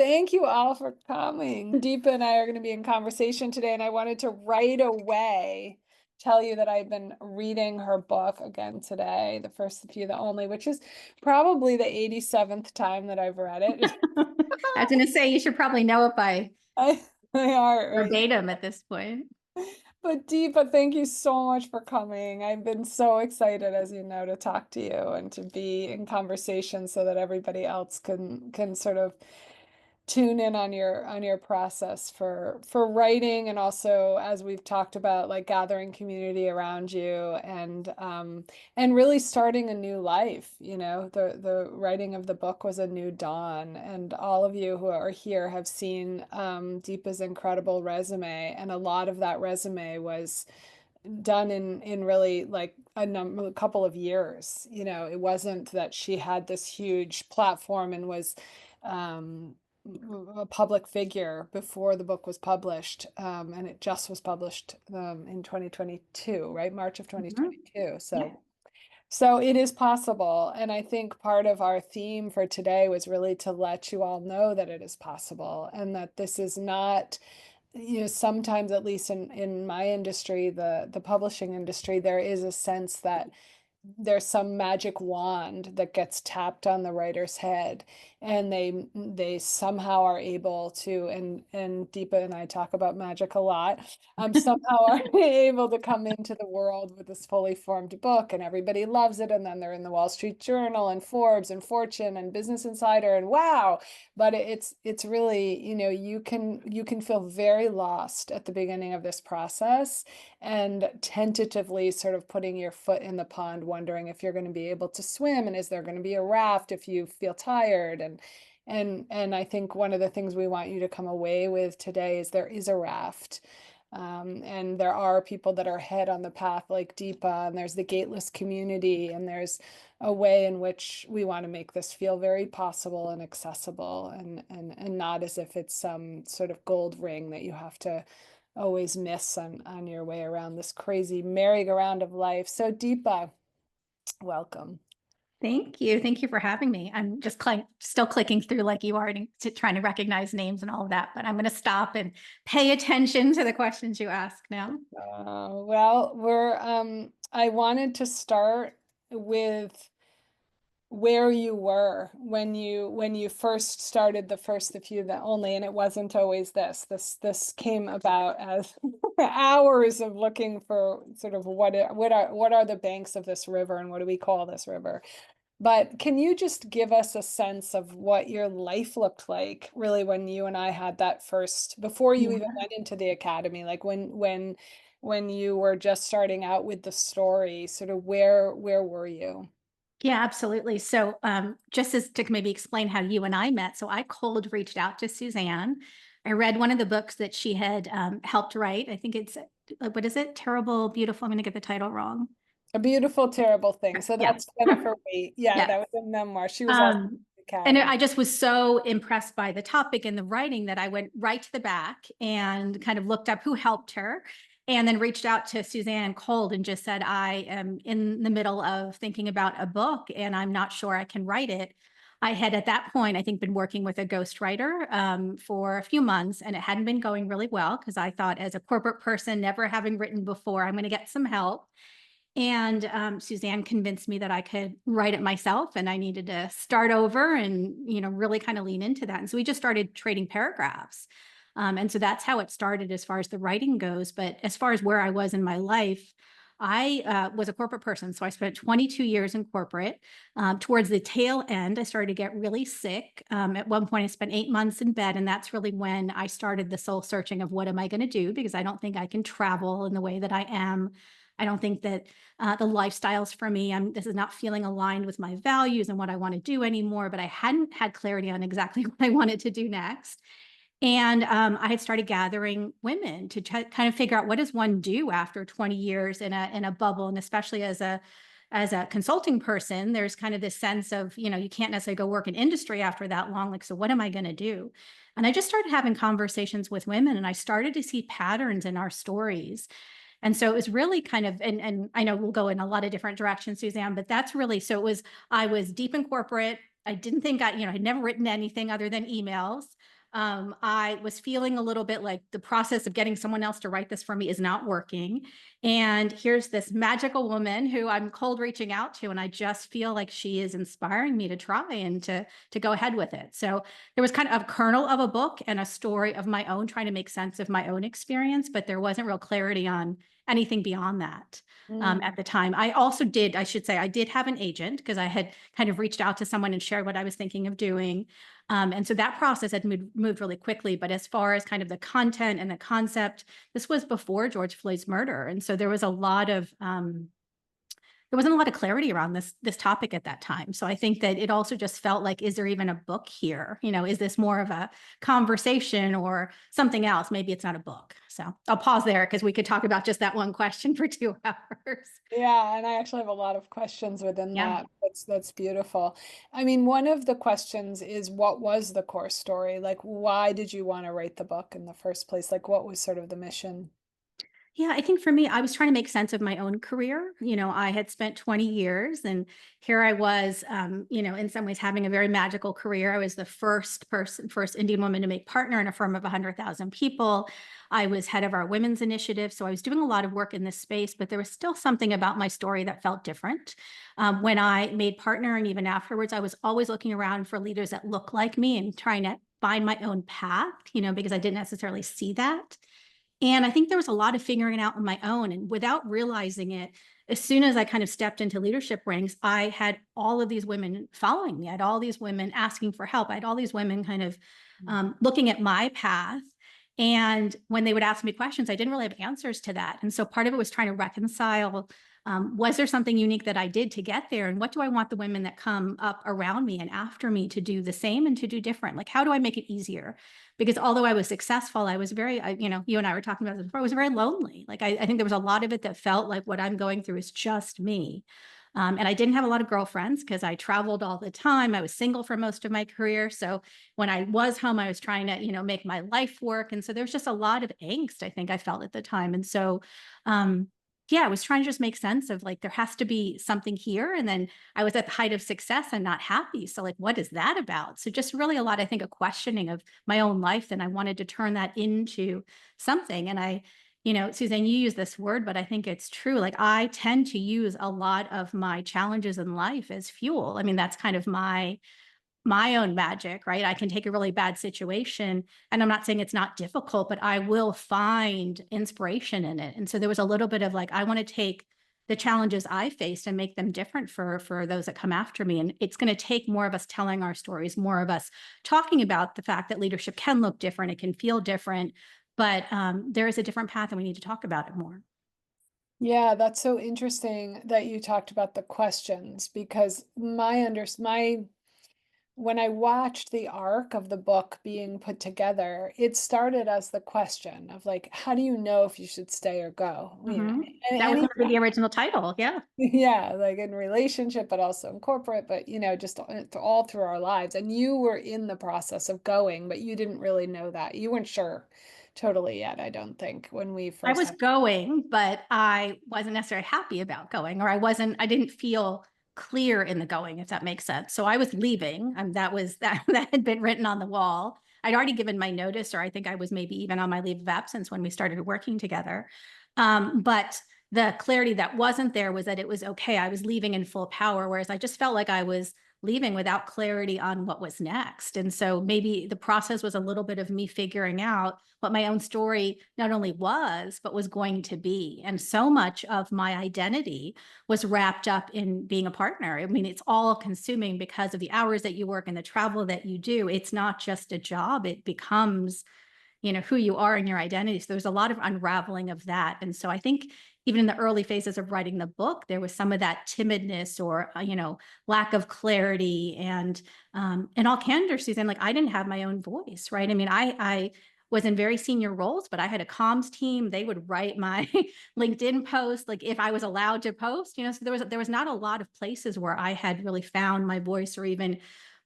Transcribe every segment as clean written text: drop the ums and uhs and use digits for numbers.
thank you all for coming. Deepa and I are going to be in conversation today, and I wanted to right away tell you that I've been reading her book again today, The First, the Few, the Only, which is probably the 87th time that I've read it. I was going to say, you should probably know it by I, my heart, right? verbatim at this point. But Deepa, thank you so much for coming. I've been so excited, as you know, to talk to you and to be in conversation so that everybody else can sort of tune in on your process for writing, and also, as we've talked about, like gathering community around you and really starting a new life. You know, the writing of the book was a new dawn, and all of you who are here have seen Deepa's incredible resume, and a lot of that resume was done in really like a couple of years. You know, it wasn't that she had this huge platform and was um a public figure before the book was published, and it just was published in 2022, right? March of Mhm. 2022. Yeah. So it is possible, and I think part of our theme for today was really to let you all know that it is possible, and that this is not, you know, sometimes, at least in my industry, the publishing industry, there is a sense that there's some magic wand that gets tapped on the writer's head, and they somehow are able to, and Deepa and I talk about magic a lot, somehow are able to come into the world with this fully formed book, and everybody loves it, and then they're in the Wall Street Journal and Forbes and Fortune and Business Insider, and wow. But it's really, you know, you can feel very lost at the beginning of this process, and tentatively sort of putting your foot in the pond, wondering if you're going to be able to swim, and is there going to be a raft if you feel tired. And I think one of the things we want you to come away with today is there is a raft. And there are people that are ahead on the path, like Deepa, and there's the Gateless community, and there's a way in which we want to make this feel very possible and accessible, and not as if it's some sort of gold ring that you have to always miss on your way around this crazy merry-go-round of life. So Deepa, welcome. Thank you. Thank you for having me. I'm just still clicking through like you are trying to recognize names and all of that, but I'm going to stop and pay attention to the questions you ask now. Well, I wanted to start with where you were when you first started The First, the Few, the Only, and it wasn't always this came about as hours of looking for sort of what are the banks of this river, and what do we call this river. But can you just give us a sense of what your life looked like, really, when you and I had that first, before you even Yeah. went into the academy, like when you were just starting out with the story, sort of where were you? Yeah, absolutely. So, just as to maybe explain how you and I met. So I cold reached out to Suzanne. I read one of the books that she had helped write. I think it's, what is it? Terrible, Beautiful. I'm going to get the title wrong. A Beautiful, Terrible Thing. So Yeah. that's Jennifer Waite. Yeah, Yeah. that was a memoir. She was also Um, in the and academy. I just was so impressed by the topic and the writing that I went right to the back and kind of looked up who helped her, and then reached out to Suzanne cold and just said, I am in the middle of thinking about a book and I'm not sure I can write it. I had at that point, I think, been working with a ghostwriter for a few months, and it hadn't been going really well because I thought, as a corporate person, never having written before, I'm going to get some help. And Suzanne convinced me that I could write it myself, and I needed to start over and, really kind of lean into that. And so we just started trading paragraphs. And so that's how it started as far as the writing goes. But as far as where I was in my life, I was a corporate person. So I spent 22 years in corporate. Towards the tail end, I started to get really sick. At one point, I spent 8 months in bed. And that's really when I started the soul searching of what am I going to do? Because I don't think I can travel in the way that I am. I don't think that the lifestyles for me, this is not feeling aligned with my values and what I want to do anymore, but I hadn't had clarity on exactly what I wanted to do next. And I had started gathering women to kind of figure out, what does one do after 20 years in a bubble, and especially as a consulting person, there's kind of this sense of, you can't necessarily go work in industry after that long. Like, so what am I going to do? And I just started having conversations with women, and I started to see patterns in our stories. And so it was really kind of, and I know we'll go in a lot of different directions, Suzanne, but that's really, so I was deep in corporate. I didn't think I'd never written anything other than emails. I was feeling a little bit like the process of getting someone else to write this for me is not working. And here's this magical woman who I'm cold reaching out to, and I just feel like she is inspiring me to try and to go ahead with it. So there was kind of a kernel of a book and a story of my own, trying to make sense of my own experience, but there wasn't real clarity on anything beyond that Mm. at the time. I should say, I did have an agent because I had kind of reached out to someone and shared what I was thinking of doing. And so that process had moved really quickly. But as far as kind of the content and the concept, this was before George Floyd's murder. And so there was a lot of there wasn't a lot of clarity around this topic at that time. So I think that it also just felt like, is there even a book here? Is this more of a conversation or something else? Maybe it's not a book. So I'll pause there because we could talk about just that one question for 2 hours. Yeah, and I actually have a lot of questions within Yeah. that. That's beautiful. I mean, one of the questions is what was the core story? Like, why did you want to write the book in the first place? Like, what was sort of the mission? Yeah, I think for me, I was trying to make sense of my own career. I had spent 20 years and here I was, in some ways having a very magical career. I was the first Indian woman to make partner in a firm of 100,000 people. I was head of our women's initiative. So I was doing a lot of work in this space, but there was still something about my story that felt different. When I made partner and even afterwards, I was always looking around for leaders that look like me and trying to find my own path, because I didn't necessarily see that. And I think there was a lot of figuring it out on my own. And without realizing it, as soon as I kind of stepped into leadership ranks, I had all of these women following me. I had all these women asking for help. I had all these women kind of looking at my path. And when they would ask me questions, I didn't really have answers to that. And so part of it was trying to reconcile, was there something unique that I did to get there? And what do I want the women that come up around me and after me to do the same and to do different? Like, how do I make it easier? Because although I was successful, I was very, you and I were talking about this before, I was very lonely. Like, I think there was a lot of it that felt like what I'm going through is just me. And I didn't have a lot of girlfriends because I traveled all the time. I was single for most of my career. So when I was home, I was trying to, make my life work. And so there was just a lot of angst, I think I felt at the time. And so, yeah, I was trying to just make sense of like, there has to be something here. And then I was at the height of success and not happy. So like, what is that about? So just really a lot, I think, a questioning of my own life. And I wanted to turn that into something. And Suzanne, you use this word, but I think it's true. Like, I tend to use a lot of my challenges in life as fuel. I mean, that's kind of my own magic, right? I can take a really bad situation, and I'm not saying it's not difficult, but I will find inspiration in it. And so there was a little bit of like, I want to take the challenges I faced and make them different for those that come after me. And it's going to take more of us telling our stories, more of us talking about the fact that leadership can look different, it can feel different, but there is a different path and we need to talk about it more. Yeah, that's so interesting that you talked about the questions because my when I watched the arc of the book being put together, it started as the question of like, how do you know if you should stay or go? Mhm. And That was any going to be the original title. Yeah. yeah, like in relationship, but also in corporate, but just all through our lives. And you were in the process of going, but you didn't really know that. You weren't sure totally yet, I don't think, when we I first was had. going, but I wasn't necessarily happy about going, or I didn't feel clear in the going, if that makes sense. So I was leaving. That was that had been written on the wall. I'd already given my notice, or I think I was maybe even on my leave of absence when we started working together. But the clarity that wasn't there was that it was okay. I was leaving in full power, whereas I just felt like I was leaving without clarity on what was next. And so maybe the process was a little bit of me figuring out what my own story not only was, but was going to be. And so much of my identity was wrapped up in being a partner. I mean, it's all consuming because of the hours that you work and the travel that you do. It's not just a job, it becomes who you are and your identity. So there's a lot of unraveling of that. And so I think even in the early phases of writing the book, there was some of that timidness or, lack of clarity. And in all candor, Suzanne, like, I didn't have my own voice, right? I mean, I was in very senior roles, but I had a comms team. They would write my LinkedIn post, like if I was allowed to post, so there was not a lot of places where I had really found my voice or even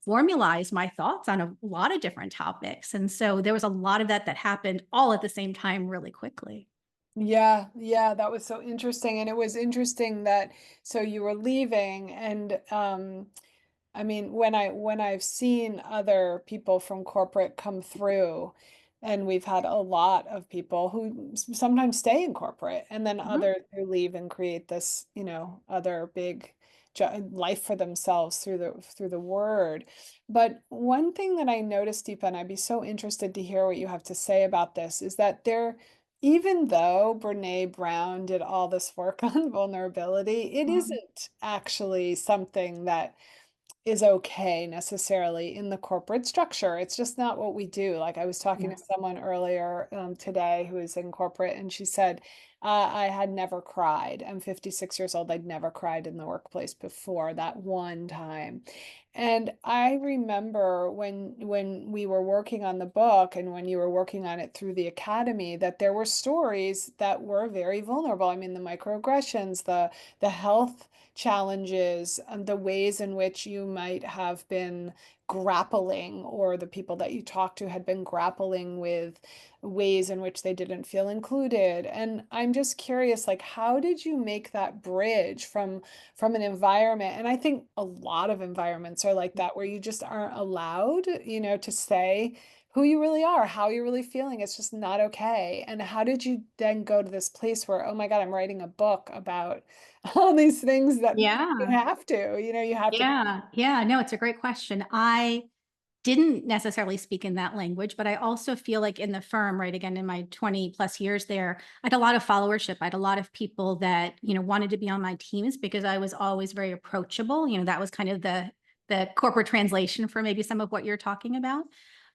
formalize my thoughts on a lot of different topics. And so there was a lot of that happened all at the same time really quickly. Yeah, yeah, that was so interesting. And it was interesting that so you were leaving and I mean, when I've seen other people from corporate come through, and we've had a lot of people who sometimes stay in corporate, and then Mhm. others who leave and create this, other big life for themselves through the word. But one thing that I noticed, Deepa, and I'd be so interested to hear what you have to say about this, is that even though Brene Brown did all this work on vulnerability, it Mhm. isn't actually something that is okay necessarily in the corporate structure. It's just not what we do. Like I was talking Yeah. to someone earlier today who is in corporate, and she said, I had never cried. I'm 56 years old. I'd never cried in the workplace before that one time. And I remember when we were working on the book and when you were working on it through the academy, that there were stories that were very vulnerable. I mean, the microaggressions, the health challenges, and the ways in which you might have been grappling, or the people that you talked to had been grappling with ways in which they didn't feel included. And I'm just curious, like, how did you make that bridge from an environment? And I think a lot of environments are like that, where you just aren't allowed, to say who you really are, how you're really feeling. It's just not okay. And how did you then go to this place where, oh my God, I'm writing a book about all these things that you Yeah. have to, you have to. Yeah. Yeah. No, it's a great question. I didn't necessarily speak in that language, but I also feel like in the firm, right, again, in my 20 plus years there, I had a lot of followership. I had a lot of people that, wanted to be on my teams because I was always very approachable. That was kind of the corporate translation for maybe some of what you're talking about.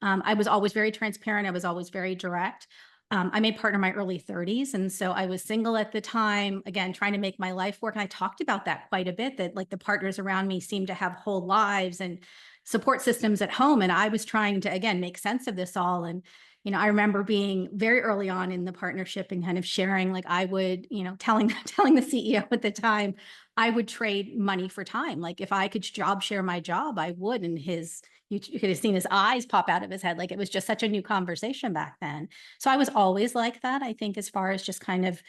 I was always very transparent. I was always very direct. I made partner in my early 30s. And so I was single at the time, again, trying to make my life work. And I talked about that quite a bit, that like the partners around me seemed to have whole lives and support systems at home. And I was trying to, again, make sense of this all. And, I remember being very early on in the partnership and kind of sharing, like I would, telling, telling the CEO at the time, I would trade money for time. Like if I could job share my job, I would. And you could have seen his eyes pop out of his head. Like it was just such a new conversation back then. So I was always like that, I think, as far as just kind of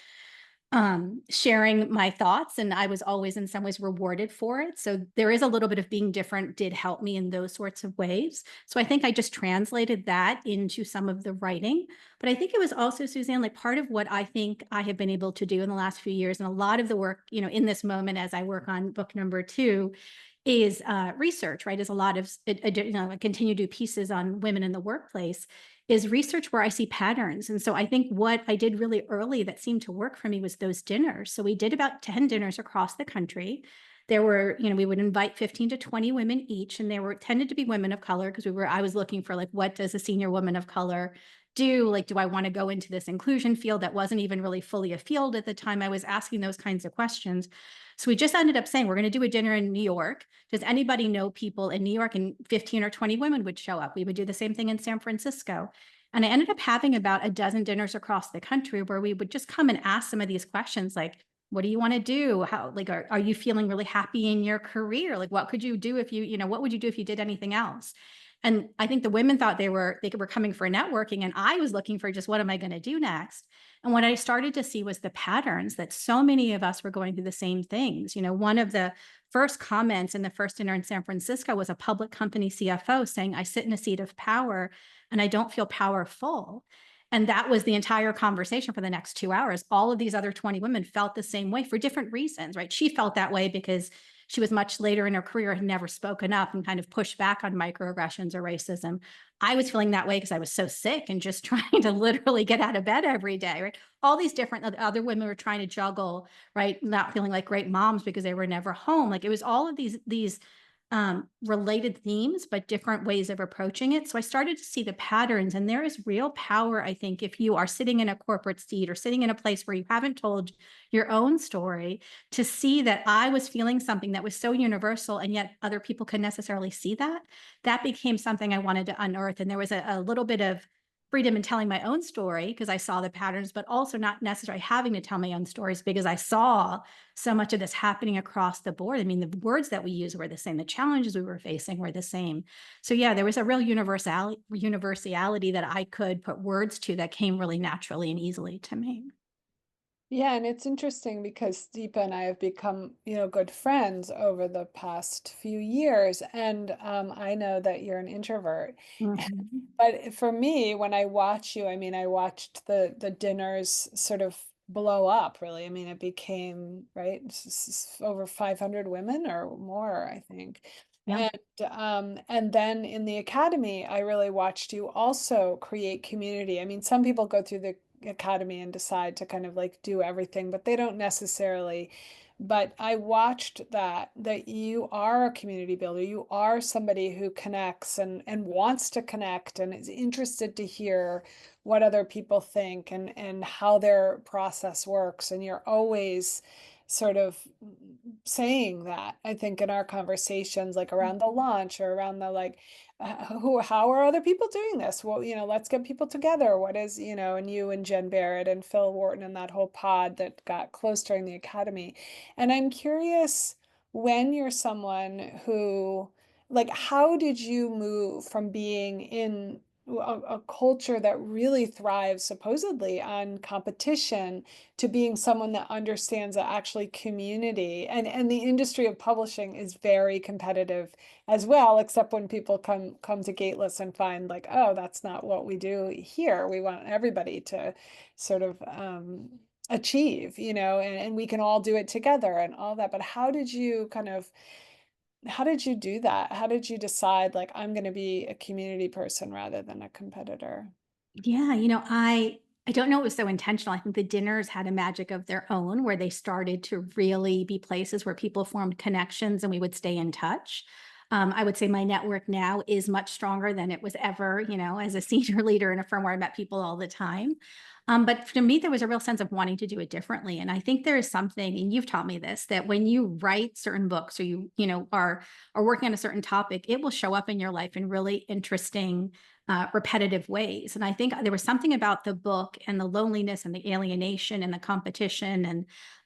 sharing my thoughts, and I was always in some ways rewarded for it. So there is a little bit of being different did help me in those sorts of ways. So I think I just translated that into some of the writing. But I think it was also, Suzanne, like part of what I think I have been able to do in the last few years, and a lot of the work, in this moment as I work on book number 2, is research, right? Is a lot of, I continue to do pieces on women in the workplace, is research where I see patterns. And so I think what I did really early that seemed to work for me was those dinners. So we did about 10 dinners across the country. There were, we would invite 15 to 20 women each, and they were tended to be women of color because I was looking for like, what does a senior woman of color do? Like, do I want to go into this inclusion field that wasn't even really fully a field at the time? I was asking those kinds of questions. So we just ended up saying, we're going to do a dinner in New York. Does anybody know people in New York? And 15 or 20 women would show up. We would do the same thing in San Francisco. And I ended up having about a dozen dinners across the country where we would just come and ask some of these questions like, what do you want to do? How, like, are you feeling really happy in your career? Like, what could you do if what would you do if you did anything else? And I think the women thought they were coming for networking, and I was looking for just what am I going to do next? And what I started to see was the patterns that so many of us were going through the same things. One of the first comments in the first dinner in San Francisco was a public company CFO saying, I sit in a seat of power and I don't feel powerful. And that was the entire conversation for the next 2 hours. All of these other 20 women felt the same way for different reasons, right? She felt that way because she was much later in her career, had never spoken up and kind of pushed back on microaggressions or racism. I was feeling that way because I was so sick and just trying to literally get out of bed every day, right? All these different other women were trying to juggle, right? Not feeling like great moms because they were never home. Like it was all of these related themes, but different ways of approaching it. So I started to see the patterns, and there is real power, I think, if you are sitting in a corporate seat or sitting in a place where you haven't told your own story, to see that I was feeling something that was so universal, and yet other people could necessarily see that. That became something I wanted to unearth. And there was a little bit of freedom in telling my own story because I saw the patterns, but also not necessarily having to tell my own stories because I saw so much of this happening across the board. I mean, the words that we use were the same. The challenges we were facing were the same. So yeah, there was a real universality that I could put words to that came really naturally and easily to me. Yeah, and it's interesting because Deepa and I have become, good friends over the past few years, and I know that you're an introvert. Mhm. But for me, when I watch you, I mean, I watched the dinners sort of blow up, really. I mean, it became, right, over 500 women or more, I think. Yeah. And then in the academy, I really watched you also create community. I mean, some people go through the academy and decide to kind of like do everything, but they don't necessarily. But I watched that you are a community builder. You are somebody who connects and wants to connect and is interested to hear what other people think and how their process works. And you're always sort of saying that, I think, in our conversations, like around the launch or around the like, how are other people doing this? Well, let's get people together. What is, and you and Jen Barrett and Phil Wharton and that whole pod that got close during the academy. And I'm curious, when you're someone who, like, how did you move from being in a culture that really thrives supposedly on competition to being someone that understands that actually community and the industry of publishing is very competitive as well, except when people come to Gateless and find like, oh, that's not what we do here. We want everybody to sort of achieve, and we can all do it together and all that. But how did you do that? How did you decide like I'm going to be a community person rather than a competitor? Yeah, I don't know it was so intentional. I think the dinners had a magic of their own where they started to really be places where people formed connections and we would stay in touch. I would say my network now is much stronger than it was ever, as a senior leader in a firm where I met people all the time. But for me, there was a real sense of wanting to do it differently. And I think there is something, and you've taught me this, that when you write certain books or are working on a certain topic, it will show up in your life in really interesting repetitive ways. And I think there was something about the book and the loneliness and the alienation and the competition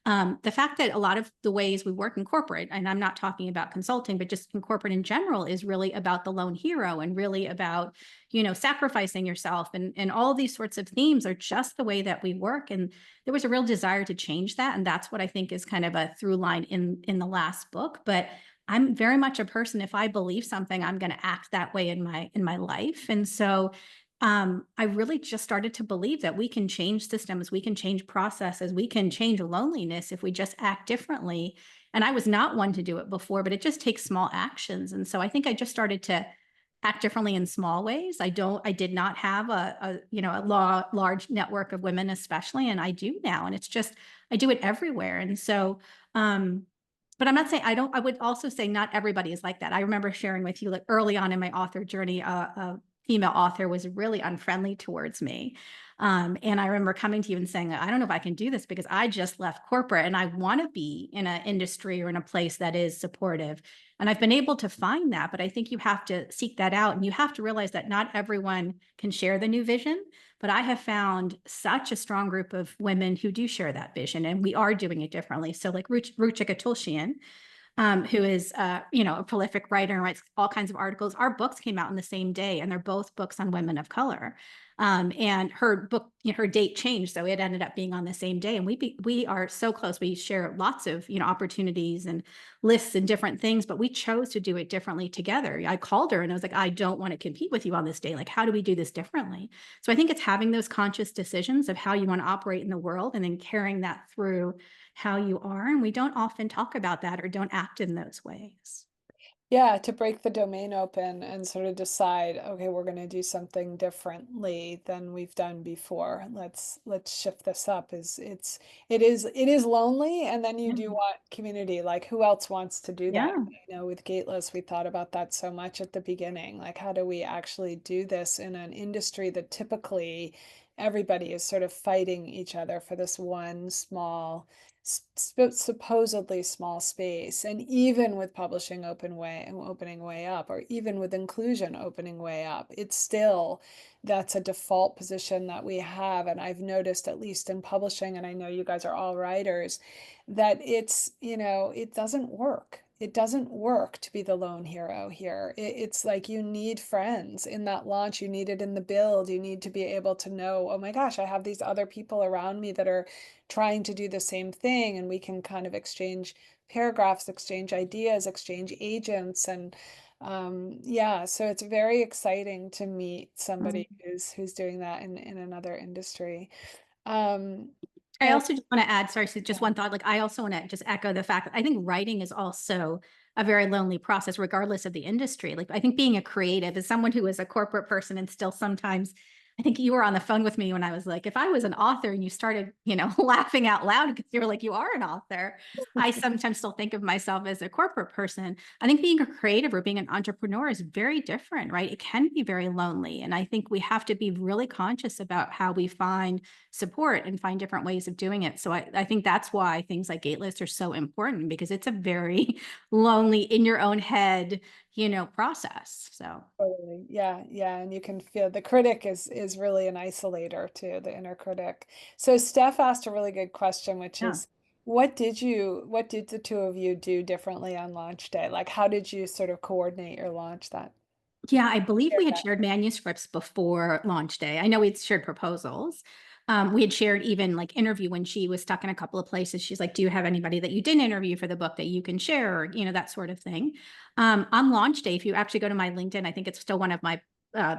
and the fact that a lot of the ways we work in corporate, and I'm not talking about consulting, but just in corporate in general, is really about the lone hero and really about, sacrificing yourself and all these sorts of themes are just the way that we work. And there was a real desire to change that. And that's what I think is kind of a through line in the last book. But I'm very much a person, if I believe something, I'm going to act that way in my life. And so I really just started to believe that we can change systems, we can change processes, we can change loneliness if we just act differently. And I was not one to do it before, but it just takes small actions. And so I think I just started to act differently in small ways. I did not have a large network of women, especially, and I do now. And it's just, I do it everywhere. And so, but I'm not saying I don't, I would also say not everybody is like that. I remember sharing with you like early on in my author journey, a female author was really unfriendly towards me. And I remember coming to you and saying, I don't know if I can do this because I just left corporate and I want to be in an industry or in a place that is supportive. And I've been able to find that, but I think you have to seek that out and you have to realize that not everyone can share the new vision. But I have found such a strong group of women who do share that vision and we are doing it differently. So like Ruchika Tulsian, who is, a prolific writer and writes all kinds of articles. Our books came out on the same day, and they're both books on women of color. And her book, her date changed, so it ended up being on the same day. And we are so close. We share lots of opportunities and lists and different things, but we chose to do it differently together. I called her and I was like, I don't want to compete with you on this day. Like, how do we do this differently? So I think it's having those conscious decisions of how you want to operate in the world, and then carrying that through how you are. And we don't often talk about that or don't act in those ways. Yeah, to break the domain open and sort of decide, okay, we're going to do something differently than we've done before. Let's shift this up. It is lonely, and then you Yeah. do want community. Like, who else wants to do that? Yeah. With Gateless, we thought about that so much at the beginning. Like, how do we actually do this in an industry that typically everybody is sort of fighting each other for this one small supposedly small space, and even with publishing opening way up, or even with inclusion opening way up, it's still that's a default position that we have. And I've noticed, at least in publishing, and I know you guys are all writers, that it doesn't work. it doesn't work to be the lone hero here. It's like you need friends in that launch, you need it in the build, you need to be able to know, oh my gosh, I have these other people around me that are trying to do the same thing, and we can kind of exchange paragraphs, exchange ideas, exchange agents, and yeah, so it's very exciting to meet somebody who's doing that in another industry. Um, I and also just want to add, sorry, so just yeah, one thought, like I also want to just echo the fact that I think writing is also a very lonely process, regardless of the industry. Like I think being a creative, as someone who is a corporate person and still sometimes, I think you were on the phone with me when I was like, if I was an author and you started, laughing out loud because you were like, you are an author. I sometimes still think of myself as a corporate person. I think being a creative or being an entrepreneur is very different, right? It can be very lonely. And I think we have to be really conscious about how we find support and find different ways of doing it. So I think that's why things like Gateless are so important, because it's a very lonely in your own head, process. So totally. Yeah, yeah, and you can feel the critic is really an isolator too, the inner critic. So Steph asked a really good question, which yeah. is, what did the two of you do differently on launch day? Like, how did you sort of coordinate your launch that? Yeah, I believe we had shared manuscripts before launch day. I know we'd shared proposals. We had shared even like interview when she was stuck in a couple of places. She's like, do you have anybody that you didn't interview for the book that you can share? Or, that sort of thing. On launch day, if you actually go to my LinkedIn, I think it's still one of my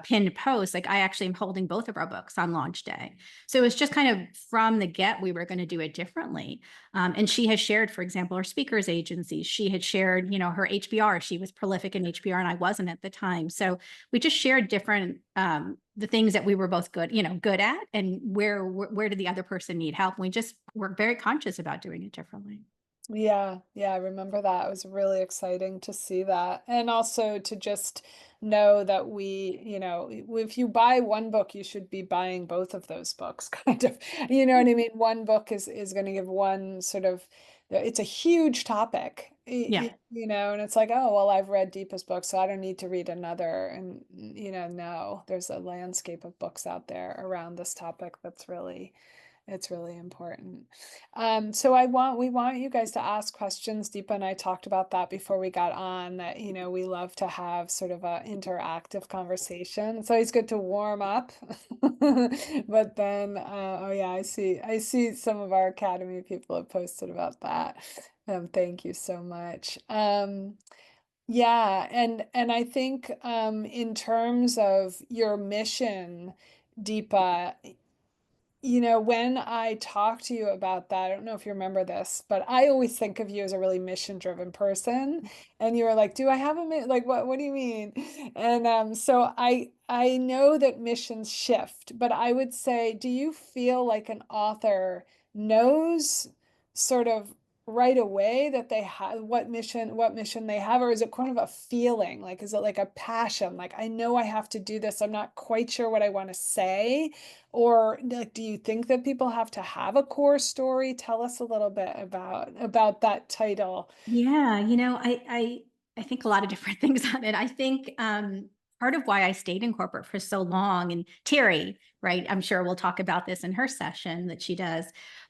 pinned posts. Like I actually am holding both of our books on launch day. So it was just kind of from the get, we were going to do it differently. And she has shared, for example, her speakers agency. She had shared, her HBR. She was prolific in HBR and I wasn't at the time. So we just shared different, the things that we were both good at, and where did the other person need help. We just were very conscious about doing it differently. Yeah, yeah, I remember that. It was really exciting to see that. And also to just know that if you buy one book, you should be buying both of those books, kind of. You know what I mean? One book is going to give one sort of, it's a huge topic, Yeah. and it's like, oh, well, I've read Deepa's book, so I don't need to read another. And, no, there's a landscape of books out there around this topic it's really important. So we want you guys to ask questions. Deepa and I talked about that before we got on, that, we love to have sort of a interactive conversation. It's always good to warm up. But then, oh yeah, I see some of our Academy people have posted about that. Thank you so much. Yeah, and I think in terms of your mission, Deepa, when I talk to you about that, I don't know if you remember this, but I always think of you as a really mission-driven person. And you were like, "Do I have a mission? Like, what do you mean?" And so I know that missions shift, but I would say, do you feel like an author knows sort of right away that they have what mission they have, or is it kind of a feeling? Like, is it like a passion? Like, I know I have to do this. I'm not quite sure what I want to say. Or like, do you think that people have to have a core story? Tell us a little bit about that title. Yeah, I think a lot of different things on it. I think part of why I stayed in corporate for so long, and Terry, right? I'm sure we'll talk about this in her session that she does.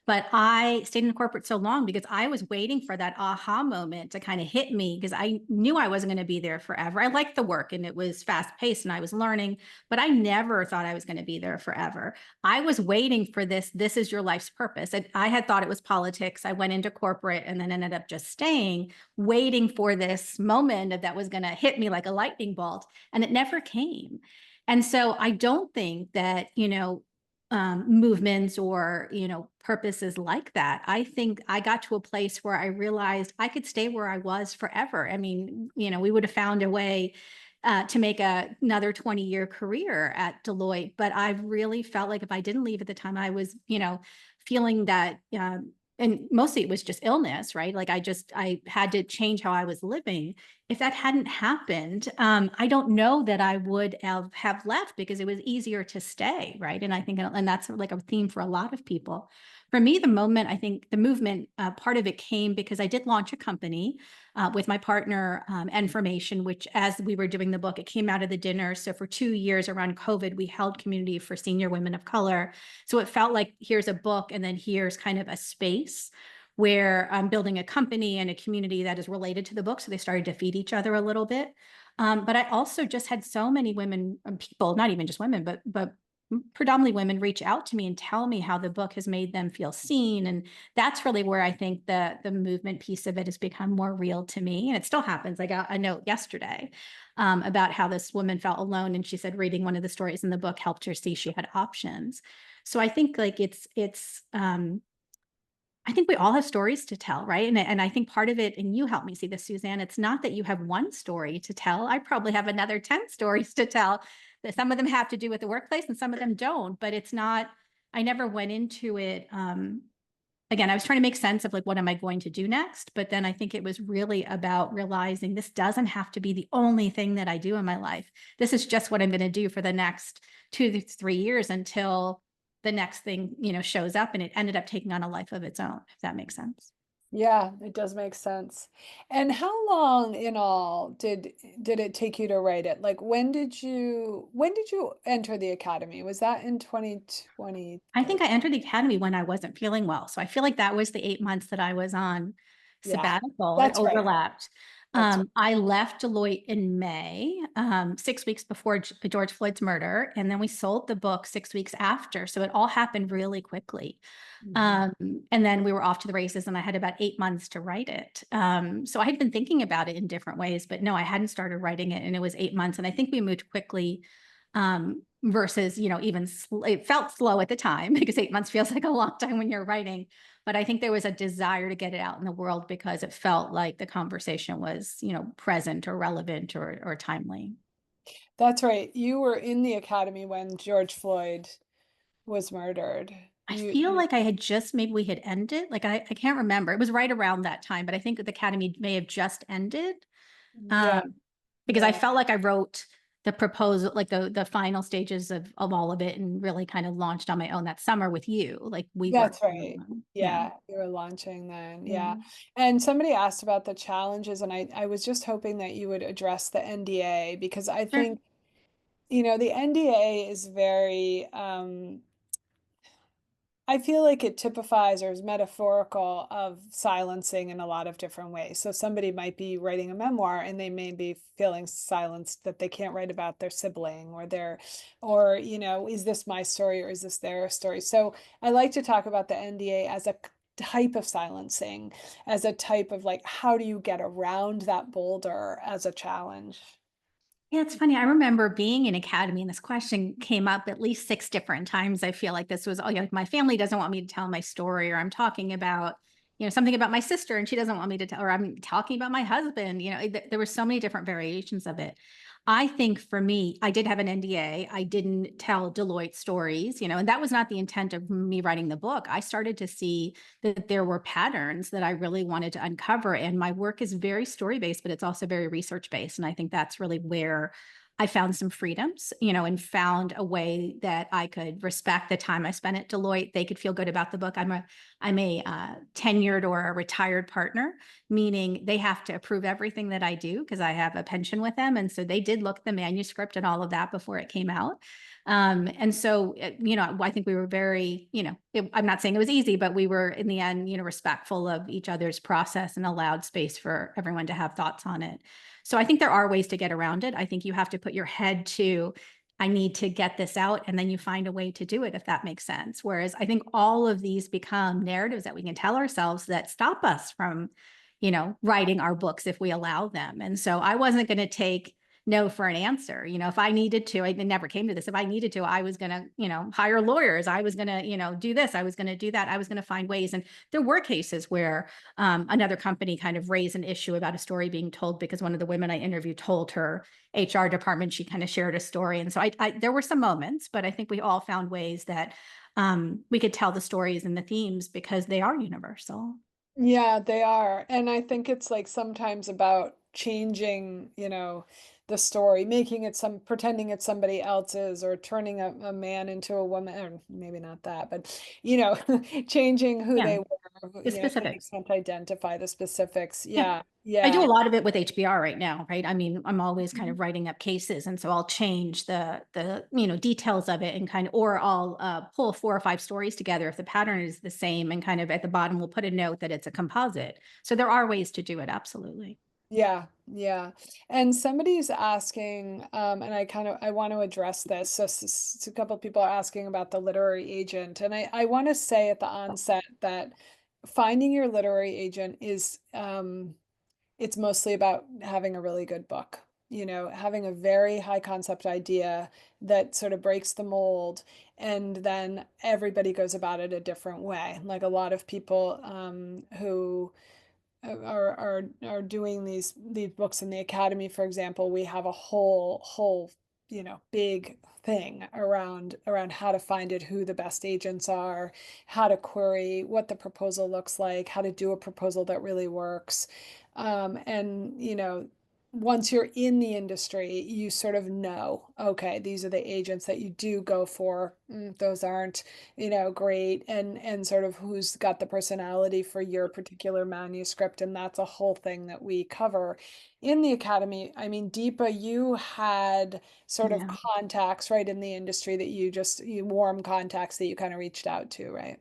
But I stayed in corporate so long because I was waiting for that aha moment to kind of hit me, because I knew I wasn't going to be there forever. I liked the work and it was fast paced and I was learning, but I never thought I was going to be there forever. I was waiting for this is your life's purpose. I had thought it was politics. I went into corporate and then ended up just staying, waiting for this moment that was going to hit me like a lightning bolt. And it never came. And so I don't think that, movements or, purposes like that. I think I got to a place where I realized I could stay where I was forever. I mean, we would have found a way to make another 20-year career at Deloitte. But I really felt like if I didn't leave at the time, I was, feeling that, and mostly it was just illness, right? Like I had to change how I was living. If that hadn't happened, I don't know that I would have left, because it was easier to stay, right? And I think, and that's like a theme for a lot of people. For me, I think the movement, part of it came because I did launch a company with my partner, Information, which as we were doing the book, it came out of the dinner. So for 2 years around COVID, we held community for senior women of color. So it felt like here's a book and then here's kind of a space where I'm building a company and a community that is related to the book. So they started to feed each other a little bit. But I also just had so many women, people, not even just women, but predominantly women, reach out to me and tell me how the book has made them feel seen. And that's really where I think the movement piece of it has become more real to me. And it still happens. I got a note yesterday about how this woman felt alone, and she said reading one of the stories in the book helped her see she had options. So I think like I think we all have stories to tell, right? And I think part of it, and you help me see this, Suzanne, it's not that you have one story to tell. I probably have another 10 stories to tell. That some of them have to do with the workplace and some of them don't, but it's not, I never went into it. Again, I was trying to make sense of like, what am I going to do next? But then I think it was really about realizing this doesn't have to be the only thing that I do in my life. This is just what I'm going to do for the next 2 to 3 years until the next thing, shows up, and it ended up taking on a life of its own, if that makes sense. Yeah, it does make sense. And how long in all did it take you to write it? Like when did you enter the academy? Was that in I think 2023? I entered the academy when I wasn't feeling well. So I feel like that was the 8 months that I was on Yeah, sabbatical. It that's right. overlapped. That's right. I left Deloitte in May, 6 weeks before George Floyd's murder, and then we sold the book 6 weeks after. So it all happened really quickly. Mhm. Um, and then we were off to the races, and I had about 8 months to write it. So I had been thinking about it in different ways, but no, I hadn't started writing it, and it was 8 months. And I think we moved quickly, versus, it felt slow at the time because 8 months feels like a long time when you're writing. But I think there was a desire to get it out in the world because it felt like the conversation was, present or relevant or timely. That's right. You were in the academy when George Floyd was murdered. I You, feel you, like maybe we had ended. Like I can't remember. It was right around that time, but I think the academy may have just ended. yeah, Um, because I yeah. felt like I wrote the proposal, like the final stages of all of it, and really kind of launched on my own that summer with you. Like we That's worked. right. Yeah. Yeah, you were launching then. Yeah. Yeah. And somebody asked about the challenges, and I was just hoping that you would address the NDA because I Sure. think, the NDA is very, I feel like it typifies or is metaphorical of silencing in a lot of different ways. So somebody might be writing a memoir and they may be feeling silenced that they can't write about their sibling or, is this my story or is this their story? So I like to talk about the NDA as a type of silencing, as a type of like, how do you get around that boulder as a challenge? Yeah, it's funny. I remember being in academy and this question came up at least 6 different times. I feel like this was, oh, yeah, like my family doesn't want me to tell my story, or I'm talking about, something about my sister and she doesn't want me to tell, or I'm talking about my husband. There were so many different variations of it. I think for me, I did have an NDA. I didn't tell Deloitte stories, and that was not the intent of me writing the book. I started to see that there were patterns that I really wanted to uncover. And my work is very story based, but it's also very research based. And I think that's really where I found some freedoms, and found a way that I could respect the time I spent at Deloitte. They could feel good about the book. I'm a tenured or a retired partner, meaning they have to approve everything that I do because I have a pension with them. And so they did look at the manuscript and all of that before it came out. And so, I think we were very, I'm not saying it was easy, but we were in the end, respectful of each other's process and allowed space for everyone to have thoughts on it. So I think there are ways to get around it. I think you have to put your head to, I need to get this out, and then you find a way to do it, if that makes sense. Whereas I think all of these become narratives that we can tell ourselves that stop us from, writing our books if we allow them. And so I wasn't going to take no for an answer. If I needed to, I never came to this. If I needed to, I was going to, hire lawyers. I was going to, do this. I was going to do that. I was going to find ways. And there were cases where another company kind of raised an issue about a story being told because one of the women I interviewed told her HR department, she kind of shared a story. And so there were some moments, but I think we all found ways that we could tell the stories and the themes because they are universal. Yeah, they are. And I think it's like sometimes about changing, the story, making it pretending it's somebody else's or turning a man into a woman, or maybe not that, but, changing who Yeah. they were The who they specifics. can't identify the specifics. Yeah. Yeah, I do yeah. a lot of it with HBR right now, right? I mean, I'm always kind Mhm. of writing up cases, and so I'll change the details of it and kind of, or I'll pull 4 or 5 stories together if the pattern is the same, and kind of at the bottom we'll put a note that it's a composite. So there are ways to do it, absolutely. Yeah, yeah. And somebody's asking, and I want to address this. So, a couple people are asking about the literary agent, and I want to say at the onset that finding your literary agent is, it's mostly about having a really good book. Having a very high concept idea that sort of breaks the mold, and then everybody goes about it a different way. Like a lot of people who are doing these books in the academy, for example, we have a whole big thing around how to find it, who the best agents are, how to query, what the proposal looks like, how to do a proposal that really works. And once you're in the industry, you sort of know, okay, these are the agents that you do go for. Those aren't, great, and sort of who's got the personality for your particular manuscript, and that's a whole thing that we cover in the academy. I mean, Deepa, you had sort of Yeah. contacts right in the industry that you warm contacts that you kind of reached out to, right?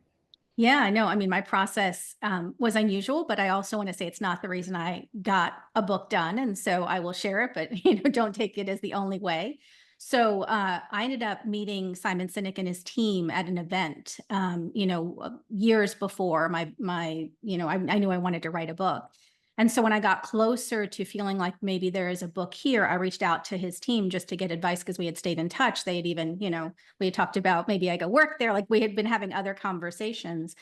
Yeah, I know. I mean, my process was unusual, but I also want to say it's not the reason I got a book done. And so I will share it, but don't take it as the only way. So I ended up meeting Simon Sinek and his team at an event, years before I knew I wanted to write a book. And so when I got closer to feeling like maybe there is a book here, I reached out to his team just to get advice because we had stayed in touch. They had even, we had talked about maybe I go work there. Like we had been having other conversations.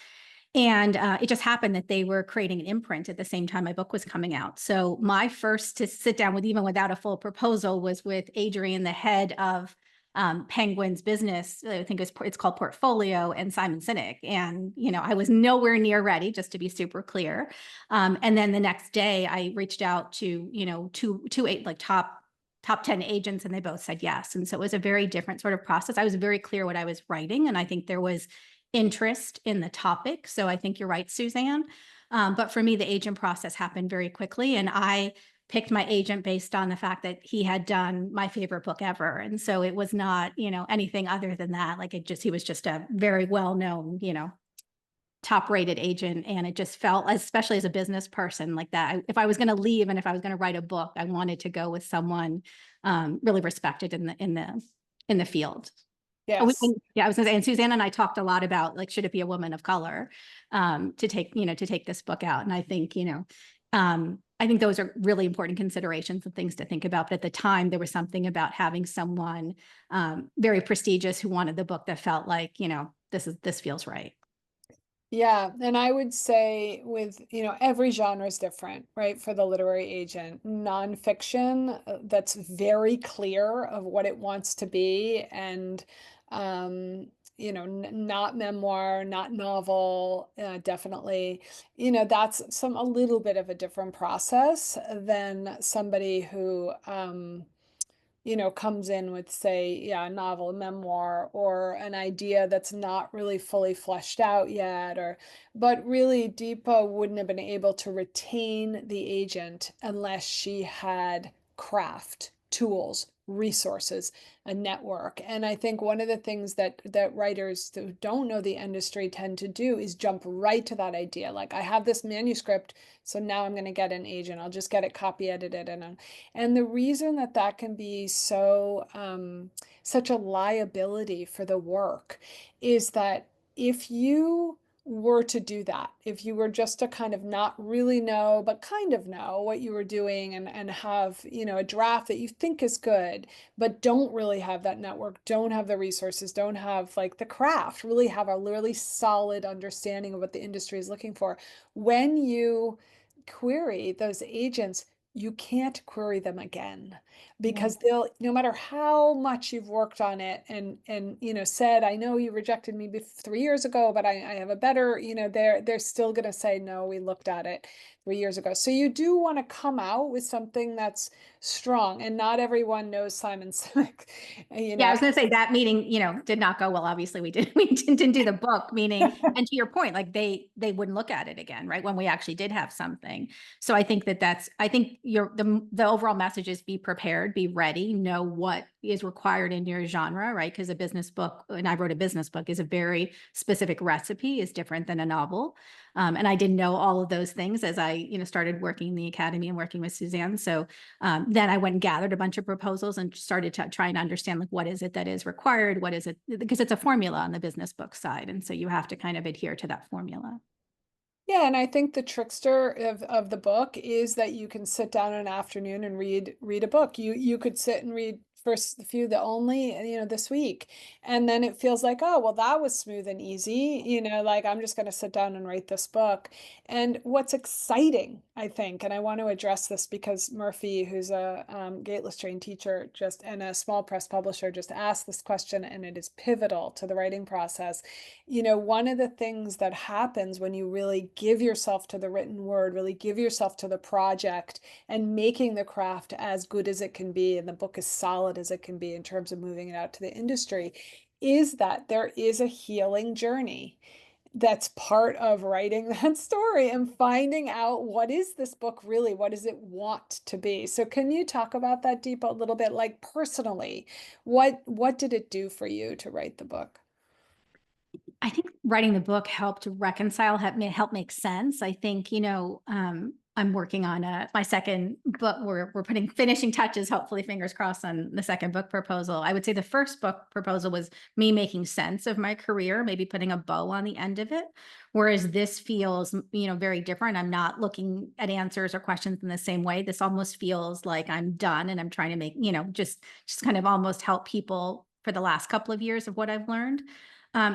And it just happened that they were creating an imprint at the same time my book was coming out. So my first to sit down with, even without a full proposal, was with Adrian, the head of Penguin's business. I think it's called Portfolio, and Simon Sinek. And I was nowhere near ready, just to be super clear. And then the next day, I reached out to two eight like top 10 agents, and they both said yes. And so it was a very different sort of process. I was very clear what I was writing, and I think there was interest in the topic. So I think you're right, Suzanne. But for me, the agent process happened very quickly, and I picked my agent based on the fact that he had done my favorite book ever. And so it was not, anything other than that. Like he was just a very well-known, top rated agent. And it just felt, especially as a business person like that, if I was going to leave and if I was going to write a book, I wanted to go with someone really respected in the field. Oh, Yes. yeah, I was going to say, and Suzanne and I talked a lot about, like, should it be a woman of color to take this book out? And I think those are really important considerations and things to think about. But at the time, there was something about having someone very prestigious who wanted the book that felt like, this feels right. Yeah, and I would say with, every genre is different, right? For the literary agent, nonfiction, that's very clear of what it wants to be, and not memoir, not novel, definitely, that's a little bit of a different process than somebody who comes in with, say, yeah, a novel, a memoir, or an idea that's not really fully fleshed out yet, but really Deepa wouldn't have been able to retain the agent unless she had craft, tools, resources, a network. And I think one of the things that writers who don't know the industry tend to do is jump right to that idea. Like, I have this manuscript, so now I'm going to get an agent. I'll just get it copy edited, and the reason that that can be such a liability for the work is that if you were to do that, if you were just to kind of not really know, but kind of know what you were doing, and have, a draft that you think is good, but don't really have that network, don't have the resources, don't have like the craft, really have a really solid understanding of what the industry is looking for. When you query those agents, you can't query them again, Yeah. because they'll, no matter how much you've worked on it, and said, I know you rejected me 3 years ago, but I have a better, they're still going to say, no, we looked at it 3 years ago. So you do want to come out with something that's strong, and not everyone knows Simon Sinek, you Yeah, I know. was going to say that meeting, did not go well. Obviously, we did we didn't do the book meeting, and to your point, like they wouldn't look at it again, right? When we actually did have something. So I think I think the overall message is be prepared, be ready, know what is required in your genre, right? Because a business book, and I wrote a business book, is a very specific recipe, is different than a novel. And I didn't know all of those things as I, started working in the academy and working with Suzanne. So then I went and gathered a bunch of proposals and started to try and understand, like, what is it that is required? What is it? Because it's a formula on the business book side. And so you have to kind of adhere to that formula. Yeah, and I think the trickster of the book is that you can sit down in an afternoon and read a book. You could sit and read first few the only, this week. And then it feels like, oh, well, that was smooth and easy, like I'm just going to sit down and write this book. And what's exciting, I think, and I want to address this because Murphy, who's a Gateless trained teacher just and a small press publisher, just asked this question, and it is pivotal to the writing process. One of the things that happens when you really give yourself to the written word, really give yourself to the project and making the craft as good as it can be, and the book as solid as it can be in terms of moving it out to the industry, is that there is a healing journey that's part of writing that story and finding out, what is this book really? What does it want to be? So can you talk about that, Deepa, a little bit, like personally, what did it do for you to write the book? I think writing the book helped reconcile, help make sense. I think, I'm working on my second book. We're putting finishing touches, hopefully, fingers crossed, on the second book proposal. I would say the first book proposal was me making sense of my career, maybe putting a bow on the end of it. Whereas this feels, very different. I'm not looking at answers or questions in the same way. This almost feels like I'm done and I'm trying to make, just kind of almost help people for the last couple of years of what I've learned.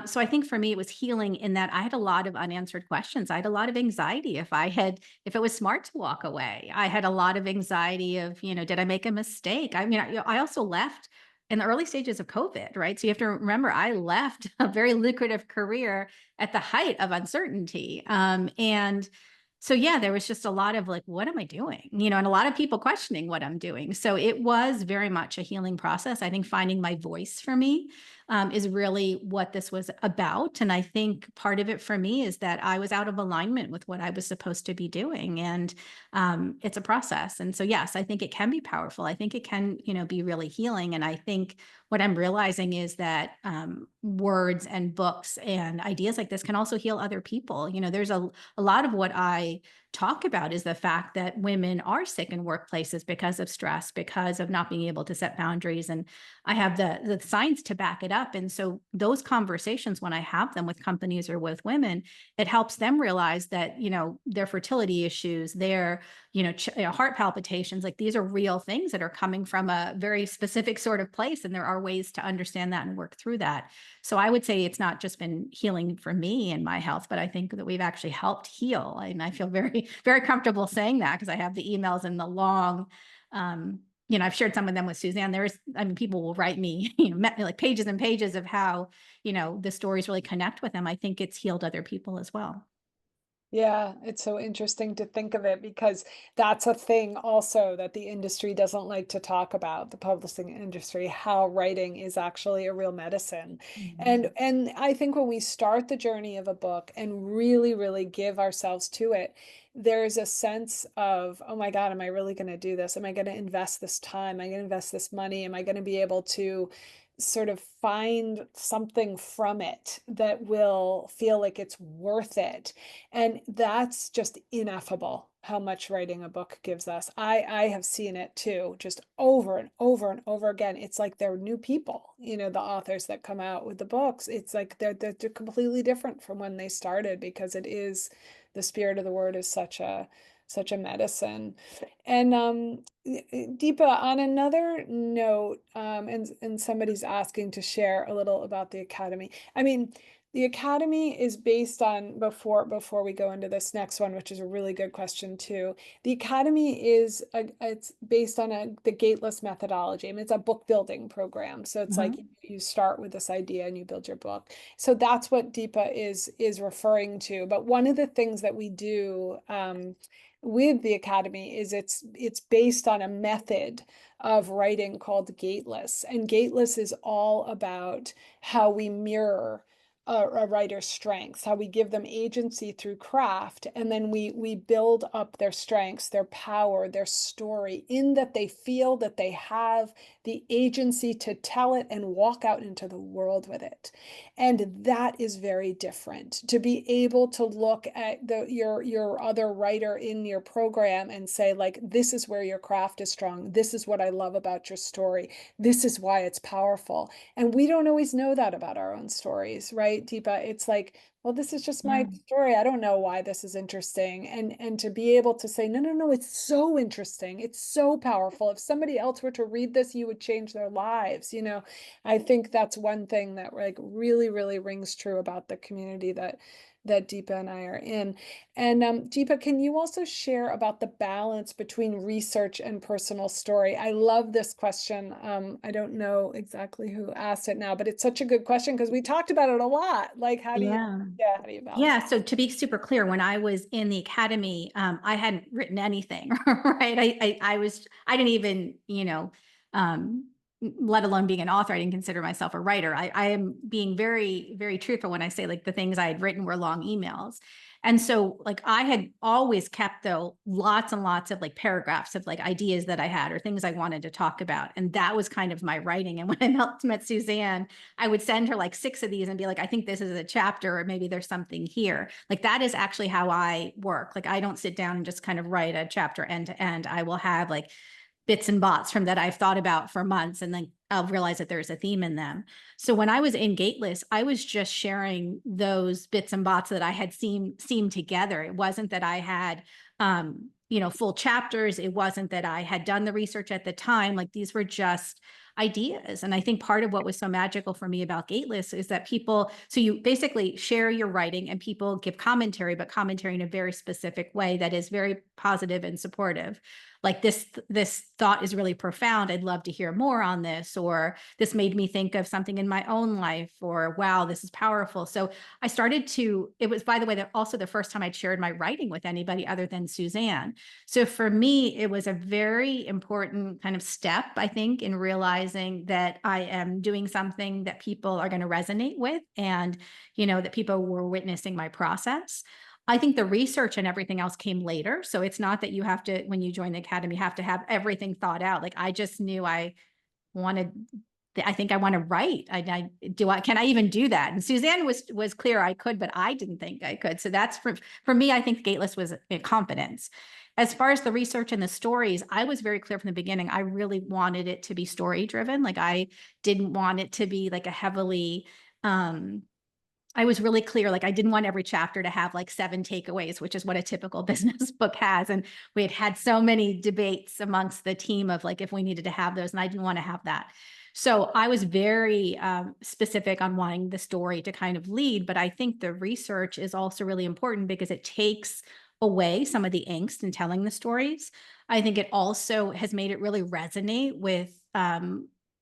So I think for me, it was healing in that I had a lot of unanswered questions. I had a lot of anxiety if it was smart to walk away. I had a lot of anxiety of, did I make a mistake? I mean, I also left in the early stages of COVID, right? So you have to remember, I left a very lucrative career at the height of uncertainty. And so, yeah, there was just a lot of like, what am I doing? And a lot of people questioning what I'm doing. So it was very much a healing process. I think finding my voice for me is really what this was about. And I think part of it for me is that I was out of alignment with what I was supposed to be doing. And it's a process. And so, yes, I think it can be powerful. I think it can, be really healing. And I think what I'm realizing is that words and books and ideas like this can also heal other people. There's a lot of what I talk about is the fact that women are sick in workplaces because of stress, because of not being able to set boundaries. And I have the science to back it up. And so those conversations, when I have them with companies or with women, it helps them realize that, their fertility issues, their, heart palpitations, like these are real things that are coming from a very specific sort of place. And there are ways to understand that and work through that. So I would say it's not just been healing for me and my health, but I think that we've actually helped heal. And I feel very, very comfortable saying that because I have the emails and the long, I've shared some of them with Suzanne. People will write me, like pages and pages of how, the stories really connect with them. I think it's healed other people as well. Yeah, it's so interesting to think of it because that's a thing also that the industry doesn't like to talk about, the publishing industry, how writing is actually a real medicine. Mhm. And I think when we start the journey of a book and really, really give ourselves to it, there's a sense of, oh my God, am I really going to do this? Am I going to invest this time? Am I going to invest this money? Am I going to be able to sort of find something from it that will feel like it's worth it? And that's just ineffable how much writing a book gives us. I have seen it too, just over and over and over again. It's like they're new people, the authors that come out with the books. It's like they're completely different from when they started because it is the spirit of the word is such a medicine. And Deepa, on another note, and somebody's asking to share a little about the Academy. I mean, the Academy is based on, before we go into this next one, which is a really good question too. The Academy it's based on the Gateless methodology. I mean, it's a book building program. So it's like Mhm. you start with this idea and you build your book. So that's what Deepa is referring to. But one of the things that we do with the Academy is it's based on a method of writing called Gateless. And Gateless is all about how we mirror a writer's strengths, how we give them agency through craft, and then we build up their strengths, their power, their story, in that they feel that they have the agency to tell it and walk out into the world with it. And that is very different. To be able to look at your other writer in your program and say, like, this is where your craft is strong. This is what I love about your story. This is why it's powerful. And we don't always know that about our own stories, right, Deepa? It's like, well, this is just my Yeah. story. I don't know why this is interesting. And to be able to say, no, no, no, it's so interesting. It's so powerful. If somebody else were to read this, you would change their lives. I think that's one thing that like really, really rings true about the community that Deepa and I are in. And Deepa, can you also share about the balance between research and personal story? I love this question. I don't know exactly who asked it now, but it's such a good question because we talked about it a lot. Like, Yeah. how do you balance Yeah. that? So to be super clear, when I was in the academy, I hadn't written anything, right? I didn't even, let alone being an author, I didn't consider myself a writer. I am being very, very truthful when I say like the things I had written were long emails. And so like I had always kept though lots and lots of like paragraphs of like ideas that I had or things I wanted to talk about. And that was kind of my writing. And when I met Suzanne, I would send her like 6 of these and be like, I think this is a chapter, or maybe there's something here. Like that is actually how I work. Like I don't sit down and just kind of write a chapter end to end. I will have like bits and bots from that I've thought about for months, and then I'll realize that there's a theme in them. So when I was in Gateless, I was just sharing those bits and bots that I had seen together. It wasn't that I had full chapters. It wasn't that I had done the research at the time. Like these were just ideas. And I think part of what was so magical for me about Gateless is that so you basically share your writing and people give commentary, but commentary in a very specific way that is very positive and supportive. Like this thought is really profound. I'd love to hear more on this, or this made me think of something in my own life, or wow, this is powerful. So it was, by the way, also the first time I'd shared my writing with anybody other than Suzanne. So for me, it was a very important kind of step, I think, in realizing that I am doing something that people are going to resonate with, and, that people were witnessing my process. I think the research and everything else came later. So it's not that you have to, when you join the academy, have to have everything thought out. Like I just knew wanted, I think I want to write. Can I even do that? And Suzanne was clear I could, but I didn't think I could. So that's for me, I think Gateless was a confidence. As far as the research and the stories, I was very clear from the beginning. I really wanted it to be story driven. Like I didn't want it to be like a heavily, I was really clear, like I didn't want every chapter to have like 7 takeaways, which is what a typical business book has. And we had so many debates amongst the team of like if we needed to have those, and I didn't want to have that. So I was very specific on wanting the story to kind of lead, but I think the research is also really important because it takes away some of the angst in telling the stories. I think it also has made it really resonate with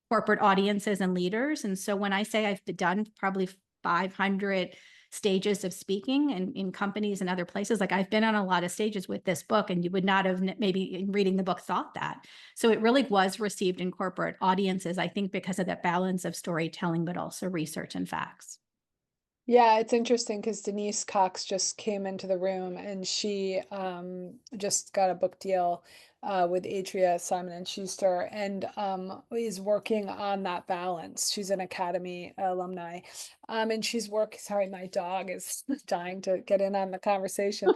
corporate audiences and leaders. And so when I say I've done probably 500 stages of speaking in companies and other places. Like I've been on a lot of stages with this book, and you would not have maybe in reading the book thought that. So it really was received in corporate audiences, I think, because of that balance of storytelling, but also research and facts. Yeah, it's interesting because Denise Cox just came into the room and she just got a book deal with Atria Simon and Schuster and is working on that balance. She's an Academy alumni. And sorry, my dog is dying to get in on the conversation.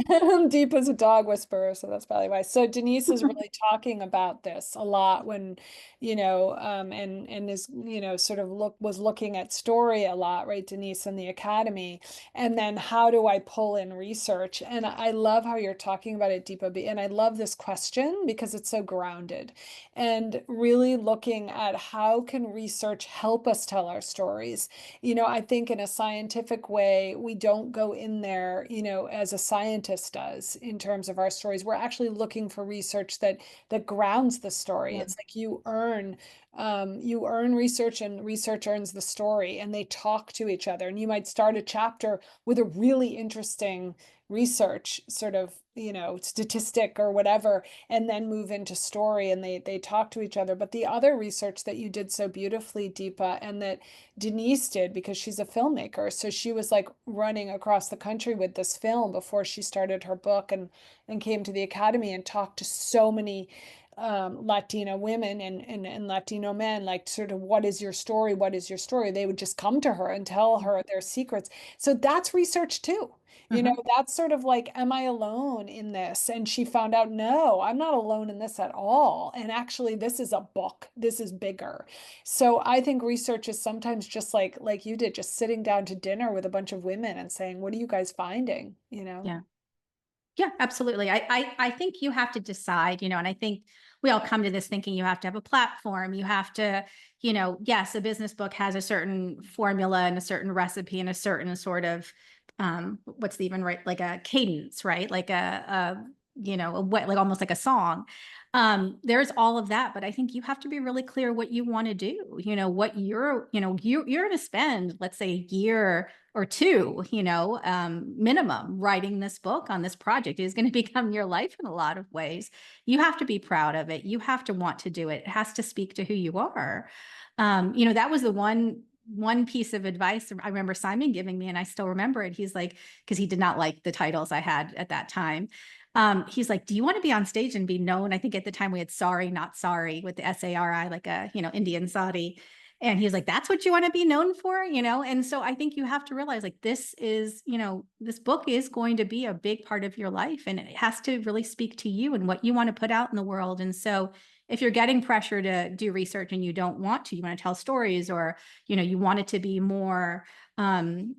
Deepa's a dog whisperer, so that's probably why. So Denise is really talking about this a lot when, and is, sort of was looking at story a lot, right, Denise, in the academy. And then how do I pull in research? And I love how you're talking about it, Deepa, and I love this question question because it's so grounded, and really looking at how can research help us tell our stories. I think in a scientific way, we don't go in there, as a scientist does in terms of our stories. We're actually looking for research that grounds the story. Yeah. It's like you earn research, and research earns the story, and they talk to each other. And you might start a chapter with a really interesting research sort of, statistic or whatever, and then move into story, and they talk to each other. But the other research that you did so beautifully, Deepa, and that Denise did, because she's a filmmaker, so she was like running across the country with this film before she started her book, and came to the academy and talked to so many Latina women and Latino men, like, sort of, what is your story? What is your story? They would just come to her and tell her their secrets. So that's research too. Mhm. That's sort of like, am I alone in this? And she found out, no, I'm not alone in this at all. And actually, this is a book. This is bigger. So I think research is sometimes just like you did, just sitting down to dinner with a bunch of women and saying, what are you guys finding? Yeah. Yeah, absolutely. I think you have to decide, and I think we all come to this thinking you have to have a platform. You have to, yes, a business book has a certain formula and a certain recipe and a certain sort of, what's the even right, like a cadence, right? Like like almost like a song. There's all of that, but I think you have to be really clear what you want to do, what you're going to spend, let's say, a year or two, minimum writing this book on this project is going to become your life in a lot of ways. You have to be proud of it. You have to want to do it. It has to speak to who you are. That was the one piece of advice I remember Simon giving me, and I still remember it. He's like, because he did not like the titles I had at that time. He's like, do you want to be on stage and be known? I think at the time we had Sorry, Not Sorry with the SARI, like a, Indian Saudi. And he was like, that's what you want to be known for, And so I think you have to realize, like, this is, this book is going to be a big part of your life, and it has to really speak to you and what you want to put out in the world. And so if you're getting pressure to do research and you don't want to, you want to tell stories, or, you want it to be more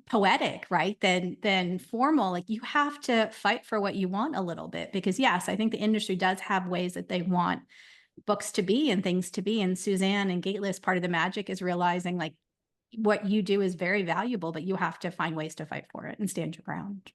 poetic, right? Than formal, like, you have to fight for what you want a little bit, because yes, I think the industry does have ways that they want books to be and things to be. And Suzanne and Gateless, part of the magic is realizing, like, what you do is very valuable, but you have to find ways to fight for it and stand your ground.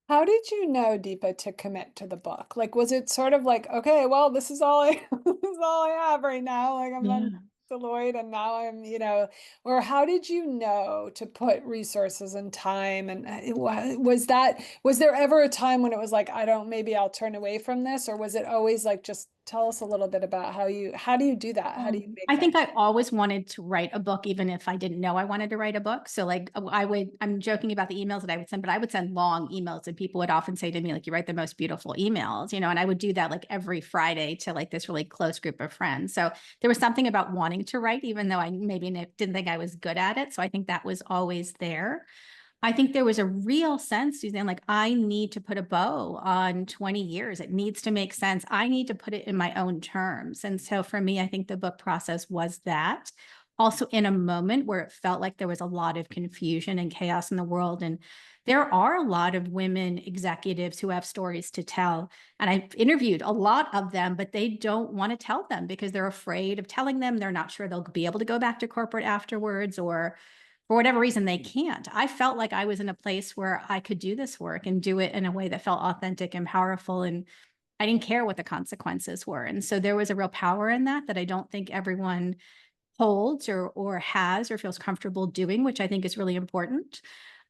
How did you know, Deepa, to commit to the book? Like, was it sort of like, okay, well, this is all I this is all I have right now. Like, I'm done Yeah. Deloitte, and now or how did you know to put resources and time, and was there ever a time when it was like, I don't, maybe I'll turn away from this, or was it always like, just tell us a little bit about how do you do that? How do you make I that? think I always wanted to write a book, even if I didn't know I wanted to write a book. So, like, I'm joking about the emails that I would send, but I would send long emails, and people would often say to me, like, you write the most beautiful emails, and I would do that like every Friday to like this really close group of friends. So there was something about wanting to write, even though I maybe didn't think I was good at it. So I think that was always there. I think there was a real sense, Suzanne, like, I need to put a bow on 20 years. It needs to make sense. I need to put it in my own terms. And so for me, I think the book process was that. Also, in a moment where it felt like there was a lot of confusion and chaos in the world. And there are a lot of women executives who have stories to tell. And I've interviewed a lot of them, but they don't want to tell them because they're afraid of telling them. They're not sure they'll be able to go back to corporate afterwards, or for whatever reason, they can't. I felt like I was in a place where I could do this work and do it in a way that felt authentic and powerful. And I didn't care what the consequences were. And so there was a real power in that I don't think everyone holds or has or feels comfortable doing, which I think is really important.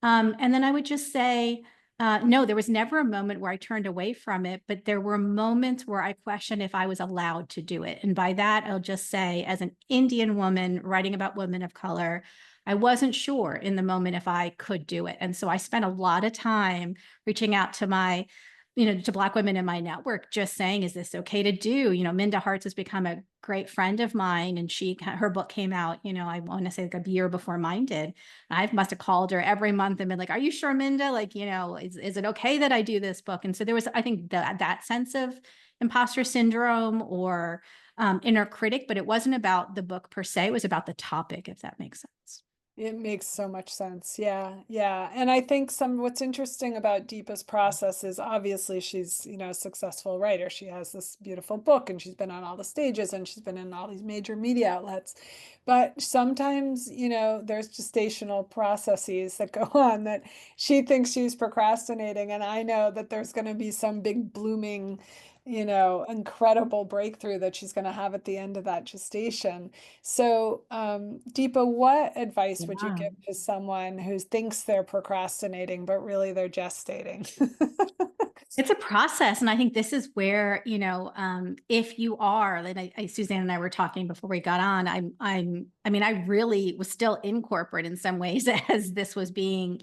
And then I would just say, no, there was never a moment where I turned away from it, but there were moments where I questioned if I was allowed to do it. And by that, I'll just say, as an Indian woman writing about women of color, I wasn't sure in the moment if I could do it. And so I spent a lot of time reaching out to to Black women in my network, just saying, is this okay to do? Minda Harts has become a great friend of mine, and her book came out, I want to say like a year before mine did. I must have called her every month and been like, are you sure, Minda? Like, is it okay that I do this book? And so there was, I think, that sense of imposter syndrome or inner critic, but it wasn't about the book per se. It was about the topic, if that makes sense. It makes so much sense. Yeah, yeah. And I think what's interesting about Deepa's process is obviously she's, a successful writer. She has this beautiful book and she's been on all the stages and she's been in all these major media outlets. But sometimes, there's gestational processes that go on that she thinks she's procrastinating. And I know that there's going to be some big blooming, incredible breakthrough that she's going to have at the end of that gestation. So, Deepa, what advice would you Yeah. give to someone who thinks they're procrastinating, but really they're gestating? It's a process. And I think this is where, if you are, and Suzanne and I were talking before we got on, I mean, I really was still in corporate in some ways as this was being,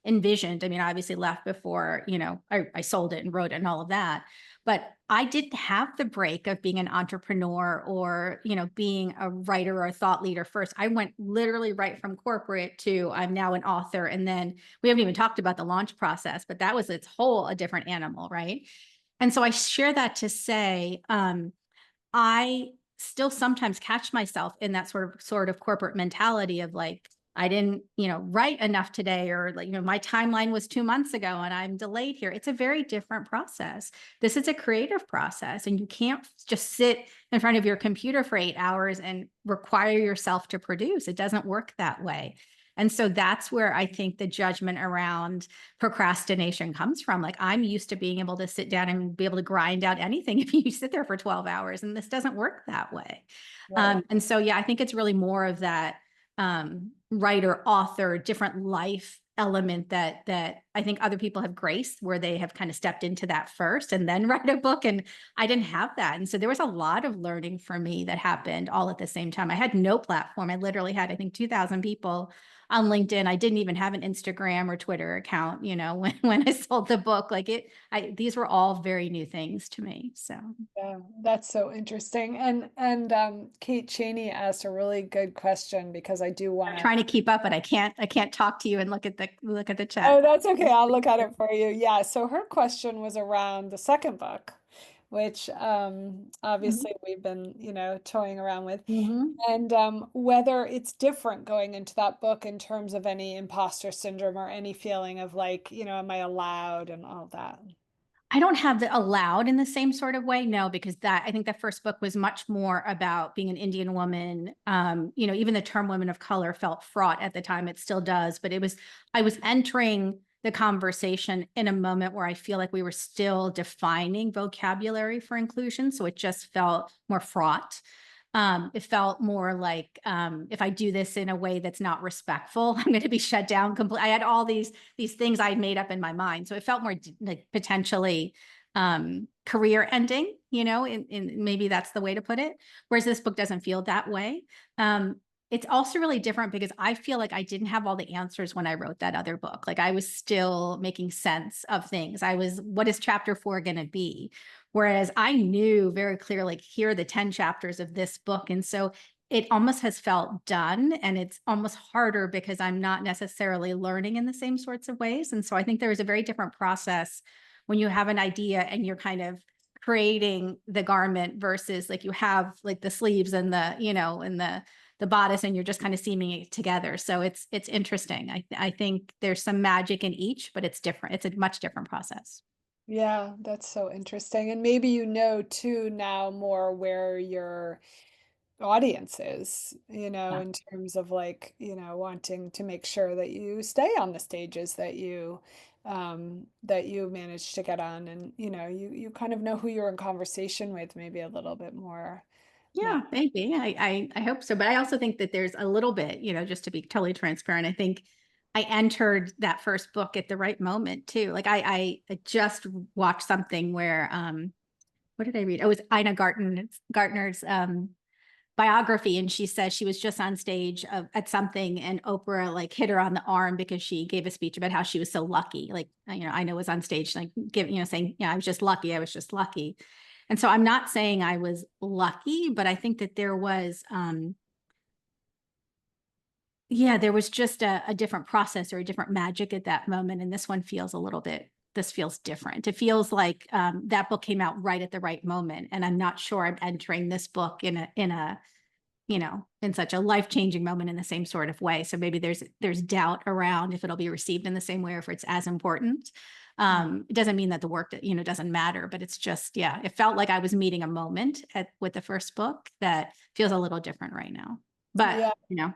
envisioned. I mean, I obviously left before, I sold it and wrote it and all of that. But I didn't have the break of being an entrepreneur or, being a writer or a thought leader first. I went literally right from corporate to I'm now an author. And then we haven't even talked about the launch process, but that was a different animal, right? And so I share that to say, I still sometimes catch myself in that sort of corporate mentality of like, I didn't, write enough today, or like, my timeline was 2 months ago and I'm delayed here. It's a very different process. This is a creative process, and you can't just sit in front of your computer for 8 hours and require yourself to produce. It doesn't work that way. And so that's where I think the judgment around procrastination comes from. Like, I'm used to being able to sit down and be able to grind out anything if you sit there for 12 hours, and this doesn't work that way. Right. And so, yeah, I think it's really more of that writer, author, different life element that I think other people have graced, where they have kind of stepped into that first and then write a book. And I didn't have that. And so there was a lot of learning for me that happened all at the same time. I had no platform. I literally had, I think, 2,000 people on LinkedIn. I didn't even have an Instagram or Twitter account, when I sold the book. Like these were all very new things to me. So Yeah, that's so interesting. And Kate Cheney asked a really good question because I do want I'm to. trying to keep up, but I can't talk to you and look at the chat. Oh, that's okay. I'll look at it for you. Yeah. So her question was around the second book, which obviously we've been, toying around with, Mhm. and whether it's different going into that book in terms of any imposter syndrome or any feeling of like, am I allowed and all that. I don't have the allowed in the same sort of way. No, because I think the first book was much more about being an Indian woman. Even the term women of color felt fraught at the time. It still does, but I was entering the conversation in a moment where I feel like we were still defining vocabulary for inclusion. So it just felt more fraught. It felt more like, if I do this in a way that's not respectful, I'm going to be shut down completely. I had all these things I had made up in my mind, so it felt more like potentially career ending. In maybe that's the way to put it. Whereas this book doesn't feel that way. It's also really different because I feel like I didn't have all the answers when I wrote that other book. Like, I was still making sense of things. What is chapter 4 going to be? Whereas I knew very clearly, like, here are the 10 chapters of this book. And so it almost has felt done, and it's almost harder because I'm not necessarily learning in the same sorts of ways. And so I think there is a very different process when you have an idea and you're kind of creating the garment versus like you have like the sleeves and the bodice, and you're just kind of seaming it together. So it's interesting. I think there's some magic in each, but it's different. It's a much different process. Yeah, that's so interesting. And maybe too now more where your audience is, Yeah. in terms of like, wanting to make sure that you stay on the stages that you manage to get on, and you kind of know who you're in conversation with maybe a little bit more now. Yeah, maybe. I hope so. But I also think that there's a little bit, just to be totally transparent, I think I entered that first book at the right moment too. Like, I just watched something where what did I read? It was Ina Gartner's biography, and she says she was just on stage at something, and Oprah like hit her on the arm because she gave a speech about how she was so lucky. Like, Ina was on stage like saying, yeah, I was just lucky. I was just lucky. And so I'm not saying I was lucky, but I think that there was there was just a different process or a different magic at that moment. And this feels different. It feels like that book came out right at the right moment. And I'm not sure I'm entering this book in a in such a life-changing moment in the same sort of way. So maybe there's doubt around if it'll be received in the same way or if it's as important. It doesn't mean that the work doesn't matter, but it's just, yeah, it felt like I was meeting a moment with the first book that feels a little different right now. But, Yeah. the Yeah.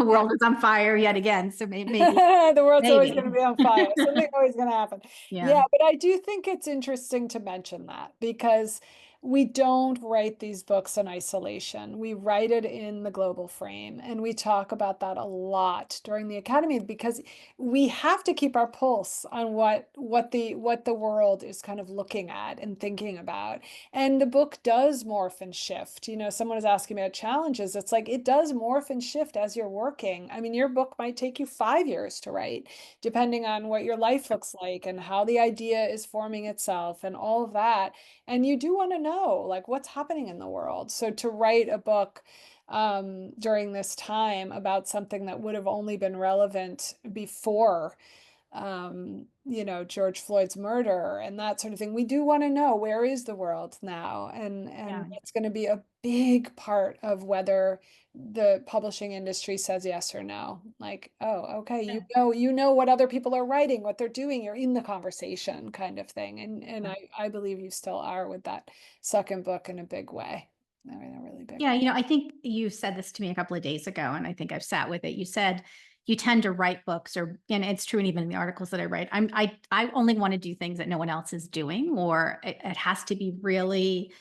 world is on fire yet again. So maybe, The world's always maybe. going to be on fire. Something always going to happen. Yeah. Yeah, but I do think it's interesting to mention that because we don't write these books in isolation. We write it in the global frame, and we talk about that a lot during the academy because we have to keep our pulse on what the world is kind of looking at and thinking about. And the book does morph and shift. Someone is asking me about challenges. It's like it does morph and shift as you're working. I mean, your book might take you 5 years to write, depending on what your life looks like and how the idea is forming itself and all of that. And you do want to know, like, what's happening in the world. So to write a book during this time about something that would have only been relevant before George Floyd's murder and that sort of thing. We do want to know, where is the world now? And Yeah. it's going to be a big part of whether the publishing industry says yes or no. Like, oh, okay, Yeah. you know what other people are writing, what they're doing, you're in the conversation kind of thing. And I believe you still are with that second book in a big way. I mean, a really big Yeah, way. I think you said this to me a couple of days ago, and I think I've sat with it. You said you tend to write books, and it's true, and even in the articles that I write, I only want to do things that no one else is doing, or it has to be really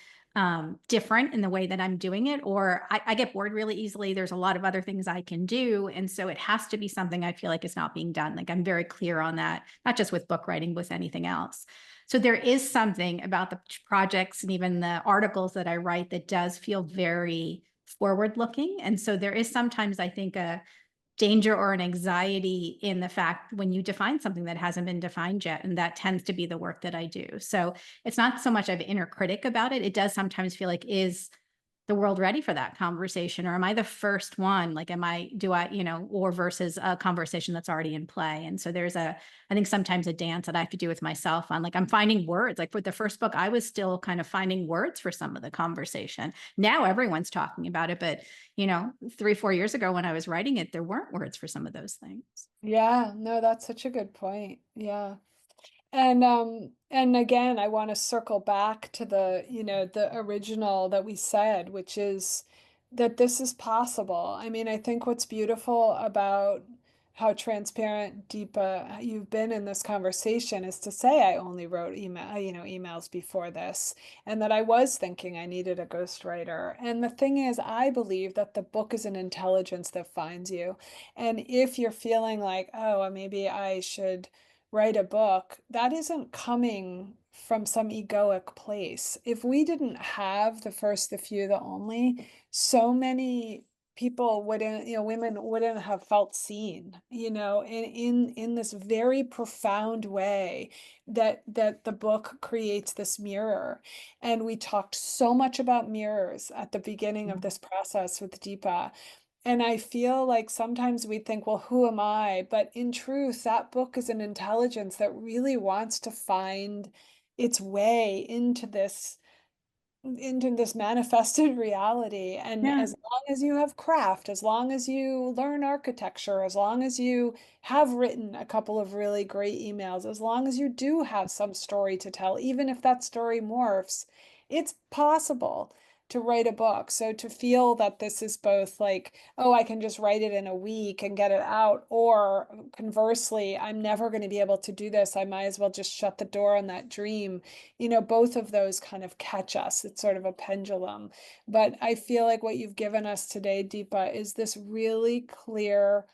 different in the way that I'm doing it, or I get bored really easily. There's a lot of other things I can do, and so it has to be something I feel like is not being done. Like I'm very clear on that, not just with book writing, with anything else. So there is something about the projects and even the articles that I write that does feel very forward looking. And so there is sometimes, I think, a danger or an anxiety in the fact when you define something that hasn't been defined yet. And that tends to be the work that I do. So it's not so much I have inner critic about it. It does sometimes feel like, is the world ready for that conversation? Or am I the first one? Like, or versus a conversation that's already in play. And so I think sometimes a dance that I have to do with myself on, like, I'm finding words. Like for the first book, I was still kind of finding words for some of the conversation. Now everyone's talking about it, but 3-4 years ago when I was writing it, there weren't words for some of those things. Yeah, no, that's such a good point. Yeah. And again, I want to circle back to the original that we said, which is that this is possible. I mean, I think what's beautiful about how transparent, Deepa, you've been in this conversation is to say I only wrote emails before this, and that I was thinking I needed a ghostwriter. And the thing is, I believe that the book is an intelligence that finds you. And if you're feeling like, oh, maybe I should write a book, that isn't coming from some egoic place. If we didn't have the first, the few, the only, so many people wouldn't, women wouldn't have felt seen, in this very profound way that the book creates this mirror. And we talked so much about mirrors at the beginning of this process with Deepa. And I feel like sometimes we think, well, who am I? But in truth, that book is an intelligence that really wants to find its way into this manifested reality. And Yeah. as long as you have craft, as long as you learn architecture, as long as you have written a couple of really great emails, as long as you do have some story to tell, even if that story morphs, it's possible to write a book. So to feel that this is both like, oh, I can just write it in a week and get it out, or conversely, I'm never going to be able to do this. I might as well just shut the door on that dream. Both of those kind of catch us. It's sort of a pendulum. But I feel like what you've given us today, Deepa, is this really clear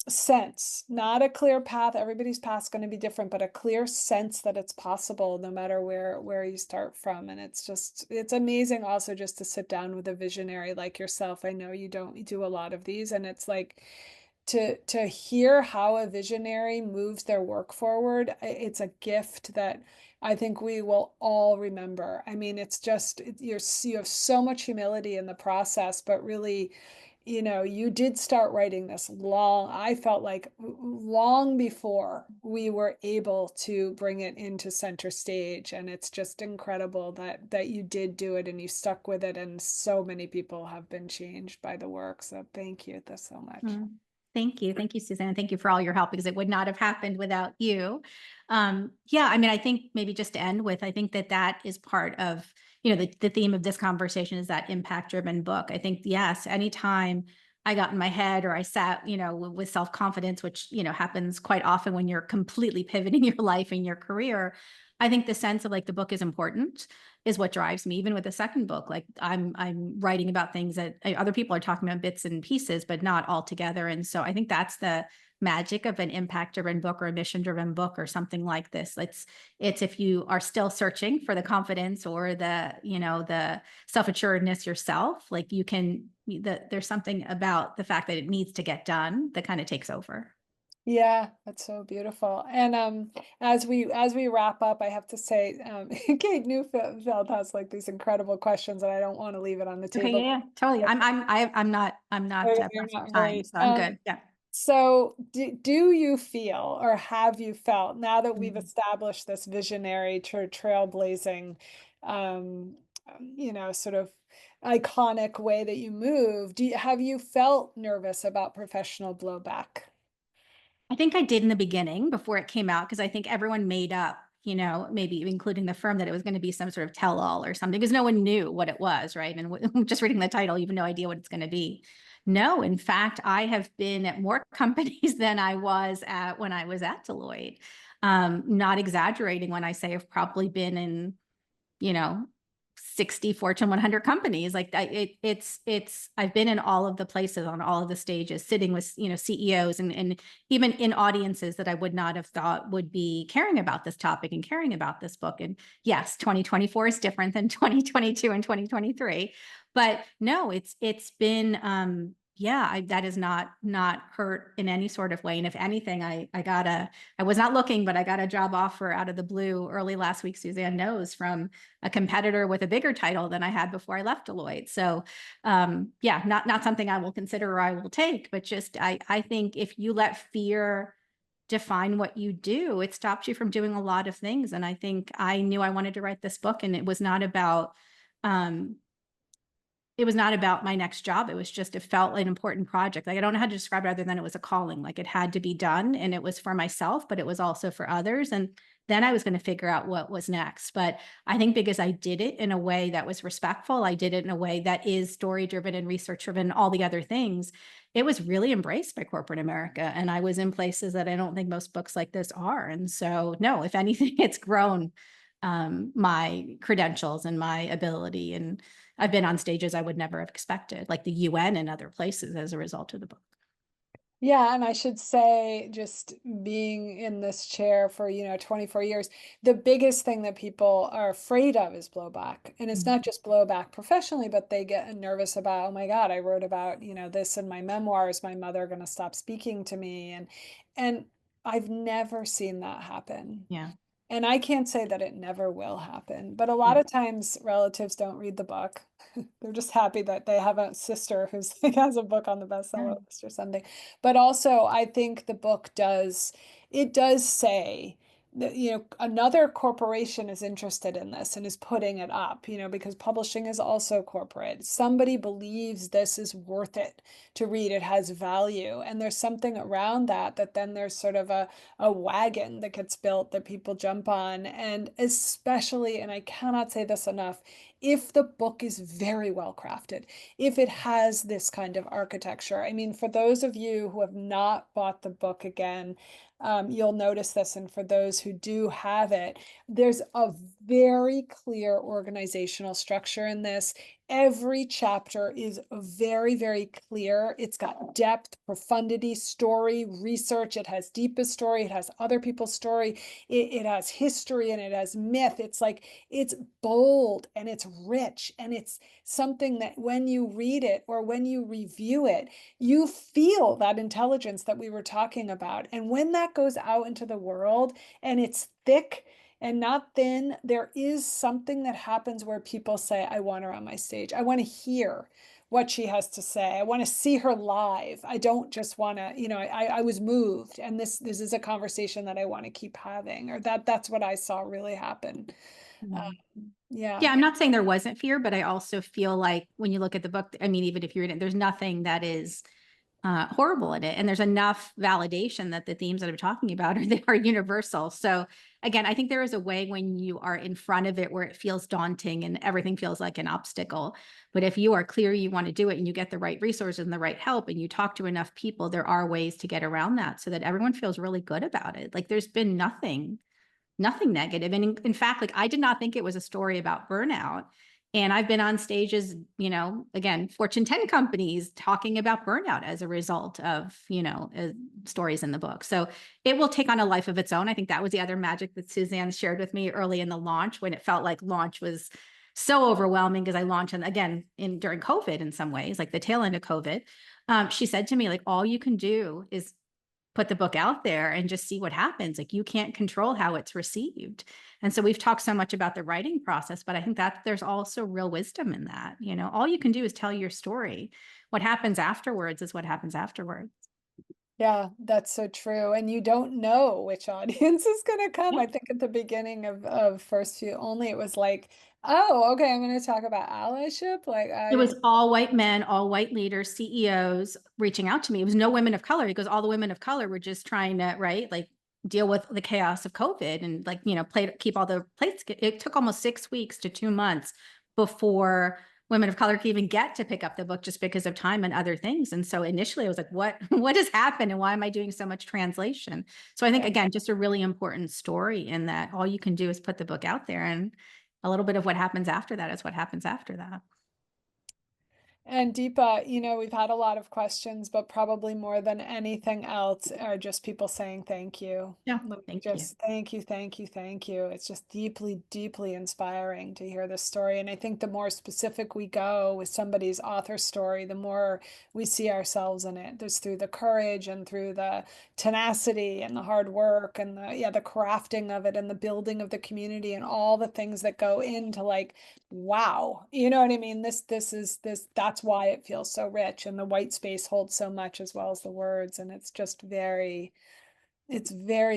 sense, not a clear path. Everybody's path is going to be different, but a clear sense that it's possible no matter where you start from. And it's amazing also just to sit down with a visionary like yourself. I know you do a lot of these, and it's like to hear how a visionary moves their work forward, it's a gift that I think we will all remember. I mean, it's just you have so much humility in the process, but really you know, you did start writing this I felt like long before we were able to bring it into center stage. And it's just incredible that you did do it and you stuck with it. And so many people have been changed by the work. So thank you so much. Mm. Thank you. Thank you, Suzanne. Thank you for all your help because it would not have happened without you. Yeah, I mean, I think maybe just to end with, I think that that is part of, the theme of this conversation is that impact driven book. I think, yes, anytime I got in my head or I sat, with self-confidence, which, happens quite often when you're completely pivoting your life and your career, I think the sense of like the book is important is what drives me. Even with the second book, like I'm writing about things that other people are talking about bits and pieces, but not all together. And so I think that's the magic of an impact-driven book or a mission-driven book or something like this. It's if you are still searching for the confidence or the self-assuredness yourself, like there's something about the fact that it needs to get done that kind of takes over. Yeah, that's so beautiful. And as we wrap up, I have to say, Kate Newfeld has like these incredible questions, and I don't want to leave it on the Okay, yeah, table. yeah, totally. I'm not You're pressed for not time, worried. so I'm good. Yeah. So do you feel, or have you felt, now that we've Mhm. established this visionary trailblazing, um, sort of iconic way that you move, have you felt nervous about professional blowback? I think I did in the beginning before it came out because I think everyone made up, maybe including the firm that it was going to be some sort of tell-all or something because no one knew what it was, right? And just reading the title, you have no idea what it's going to be. No, in fact, I have been at more companies than I was at when I was at Deloitte. Not exaggerating when I say I've probably been in, you know, 60 Fortune 100 companies. Like I've been in all of the places on all of the stages, sitting with, CEOs and even in audiences that I would not have thought would be caring about this topic and caring about this book. And yes, 2024 is different than 2022 and 2023, but no, it's been, yeah, that is not hurt in any sort of way. And if anything, I was not looking, but I got a job offer out of the blue early last week. Suzanne knows, from a competitor with a bigger title than I had before I left Deloitte. So yeah, not something I will consider or I will take, but just I think if you let fear define what you do, it stops you from doing a lot of things. And I think I knew I wanted to write this book, and um, it was not about my next job. It was just, it felt like an important project. Like, I don't know how to describe it other than it was a calling. Like, it had to be done, and it was for myself, but it was also for others. And then I was going to figure out what was next. But I think because I did it in a way that was respectful, I did it in a way that is story driven and research driven, all the other things, it was really embraced by corporate America. And I was in places that I don't think most books like this are. And so, no, if anything, it's grown my credentials and my ability. And I've been on stages I would never have expected, like the UN and other places, as a result of the book. Yeah, and I should say, just being in this chair for, 24 years, the biggest thing that people are afraid of is blowback. And it's Mhm. not just blowback professionally, but they get nervous about, oh my God, I wrote about, this in my memoirs, my mother going to stop speaking to me. And I've never seen that happen. Yeah. And I can't say that it never will happen, but a lot Yeah. of times relatives don't read the book. They're just happy that they have a sister who's like has a book on the bestseller Yeah. list or something. But also, I think the book it does say that, another corporation is interested in this and is putting it up, because publishing is also corporate. Somebody believes this is worth it to read. It has value. And there's something around that then there's sort of a wagon that gets built that people jump on. And especially, and I cannot say this enough, if the book is very well crafted, if it has this kind of architecture. I mean, for those of you who have not bought the book again, you'll notice this. And for those who do have it, there's a very clear organizational structure in this. Every chapter is very, very clear. It's got depth, profundity, story, research. It has Deepa's story. It has other people's story. It has history, and it has myth. It's like, it's bold and it's rich, and it's something that when you read it or when you review it, you feel that intelligence that we were talking about. And when that goes out into the world and it's thick and not thin, there is something that happens where people say, I want her on my stage. I want to hear what she has to say. I want to see her live. I don't just want to, I was moved, and this is a conversation that I want to keep having, or that's what I saw really happen. Mhm. Yeah. Yeah, I'm not saying there wasn't fear, but I also feel like when you look at the book, I mean, even if you read it, there's nothing that is horrible in it. And there's enough validation that the themes that I'm talking about they are universal. So again, I think there is a way when you are in front of it where it feels daunting and everything feels like an obstacle. But if you are clear you want to do it and you get the right resources and the right help and you talk to enough people, there are ways to get around that so that everyone feels really good about it. Like there's been nothing negative. And in fact, like I did not think it was a story about burnout. And I've been on stages, again, Fortune 10 companies talking about burnout as a result of, stories in the book. So it will take on a life of its own. I think that was the other magic that Suzanne shared with me early in the launch when it felt like launch was so overwhelming because I launched, and again, during COVID in some ways, like the tail end of COVID. She said to me, like, all you can do is put the book out there and just see what happens. Like you can't control how it's received. And so we've talked so much about the writing process, but I think that there's also real wisdom in that. All you can do is tell your story. What happens afterwards is what happens afterwards. Yeah, that's so true. And you don't know which audience is going to come. Yeah. I think at the beginning of First Few Only, it was like, oh, okay, I'm going to talk about allyship. Like, I It was didn't. all white men, all white leaders, CEOs reaching out to me. It was no women of color because all the women of color were just trying to, right, like deal with the chaos of COVID and like, keep all the plates. It took almost 6 weeks to 2 months before women of color could even get to pick up the book just because of time and other things. And so initially I was like, what has happened and why am I doing so much translation? So I think, Yeah. again, just a really important story in that all you can do is put the book out there, and a little bit of what happens after that is what happens after that. And Deepa, we've had a lot of questions, but probably more than anything else are just people saying thank you. Yeah, Let me thank you. just thank you, thank you, thank you. It's just deeply, deeply inspiring to hear this story. And I think the more specific we go with somebody's author story, the more we see ourselves in it. There's through the courage and through the tenacity and the hard work and the crafting of it and the building of the community and all the things that go into like, wow, you know what I mean? That's why it feels so rich, and the white space holds so much as well as the words. And it's very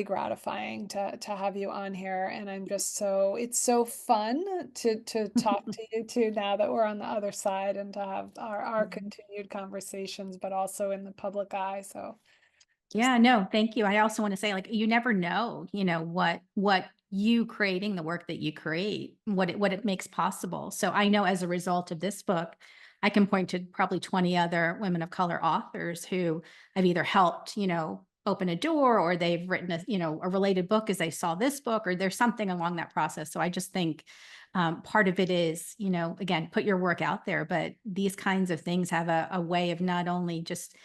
gratifying to have you on here. And it's so fun to talk to you too, now that we're on the other side, and to have our continued conversations, but also in the public eye. So just Yeah, no, thank you. I also want to say, like, you never know, what you creating the work that you create, what it makes possible. So I know as a result of this book, I can point to probably 20 other women of color authors who I've either helped, open a door, or they've written a related book as they saw this book, or there's something along that process. So I just think part of it is, again, put your work out there, but these kinds of things have a way of not only just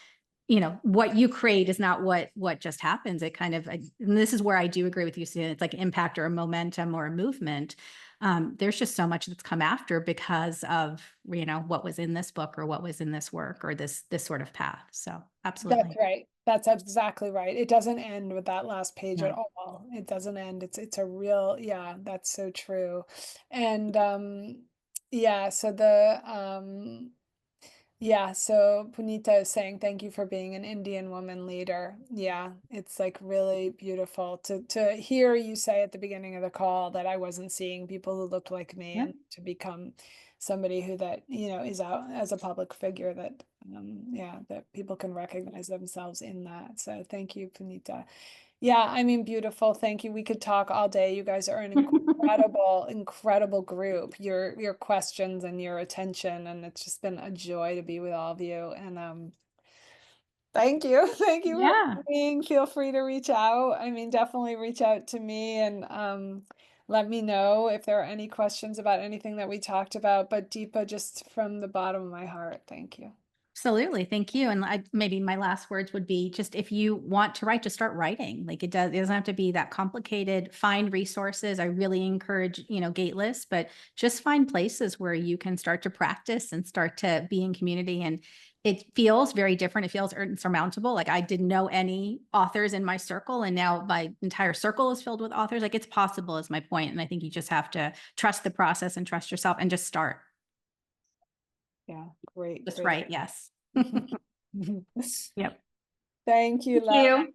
what you create is not what just happens. It kind of, and this is where I do agree with you, Susan. It's like impact or a momentum or a movement. There's just so much that's come after because of, what was in this book or what was in this work or this sort of path. So that's absolutely. right. That's exactly right. It doesn't end with that last page at Yeah. all. It doesn't end. It's a real, yeah, that's so true. And yeah, so Punita is saying thank you for being an Indian woman leader. Yeah, it's like really beautiful to hear you say at the beginning of the call that I wasn't seeing people who looked like me, Yeah. and to become somebody who that, is out as a public figure, that yeah, that people can recognize themselves in that. So thank you, Punita. Yeah, I mean, beautiful. Thank you. We could talk all day. You guys are an incredible, incredible group. Your questions and your attention, and it's just been a joy to be with all of you. And thank you. Thank you for Yeah. being. Feel free to reach out. I mean, definitely reach out to me, and let me know if there are any questions about anything that we talked about. But Deepa, just from the bottom of my heart, thank you. Absolutely. Thank you. And maybe my last words would be just if you want to write, just start writing. Like it doesn't have to be that complicated. Find resources. I really encourage, Gateless, but just find places where you can start to practice and start to be in community. And it feels very different. It feels insurmountable. Like I didn't know any authors in my circle, and now my entire circle is filled with authors. Like it's possible is my point. And I think you just have to trust the process and trust yourself and just start. Yeah, great. Just great. right. Yes. Yep. Thank you, Thank love. you.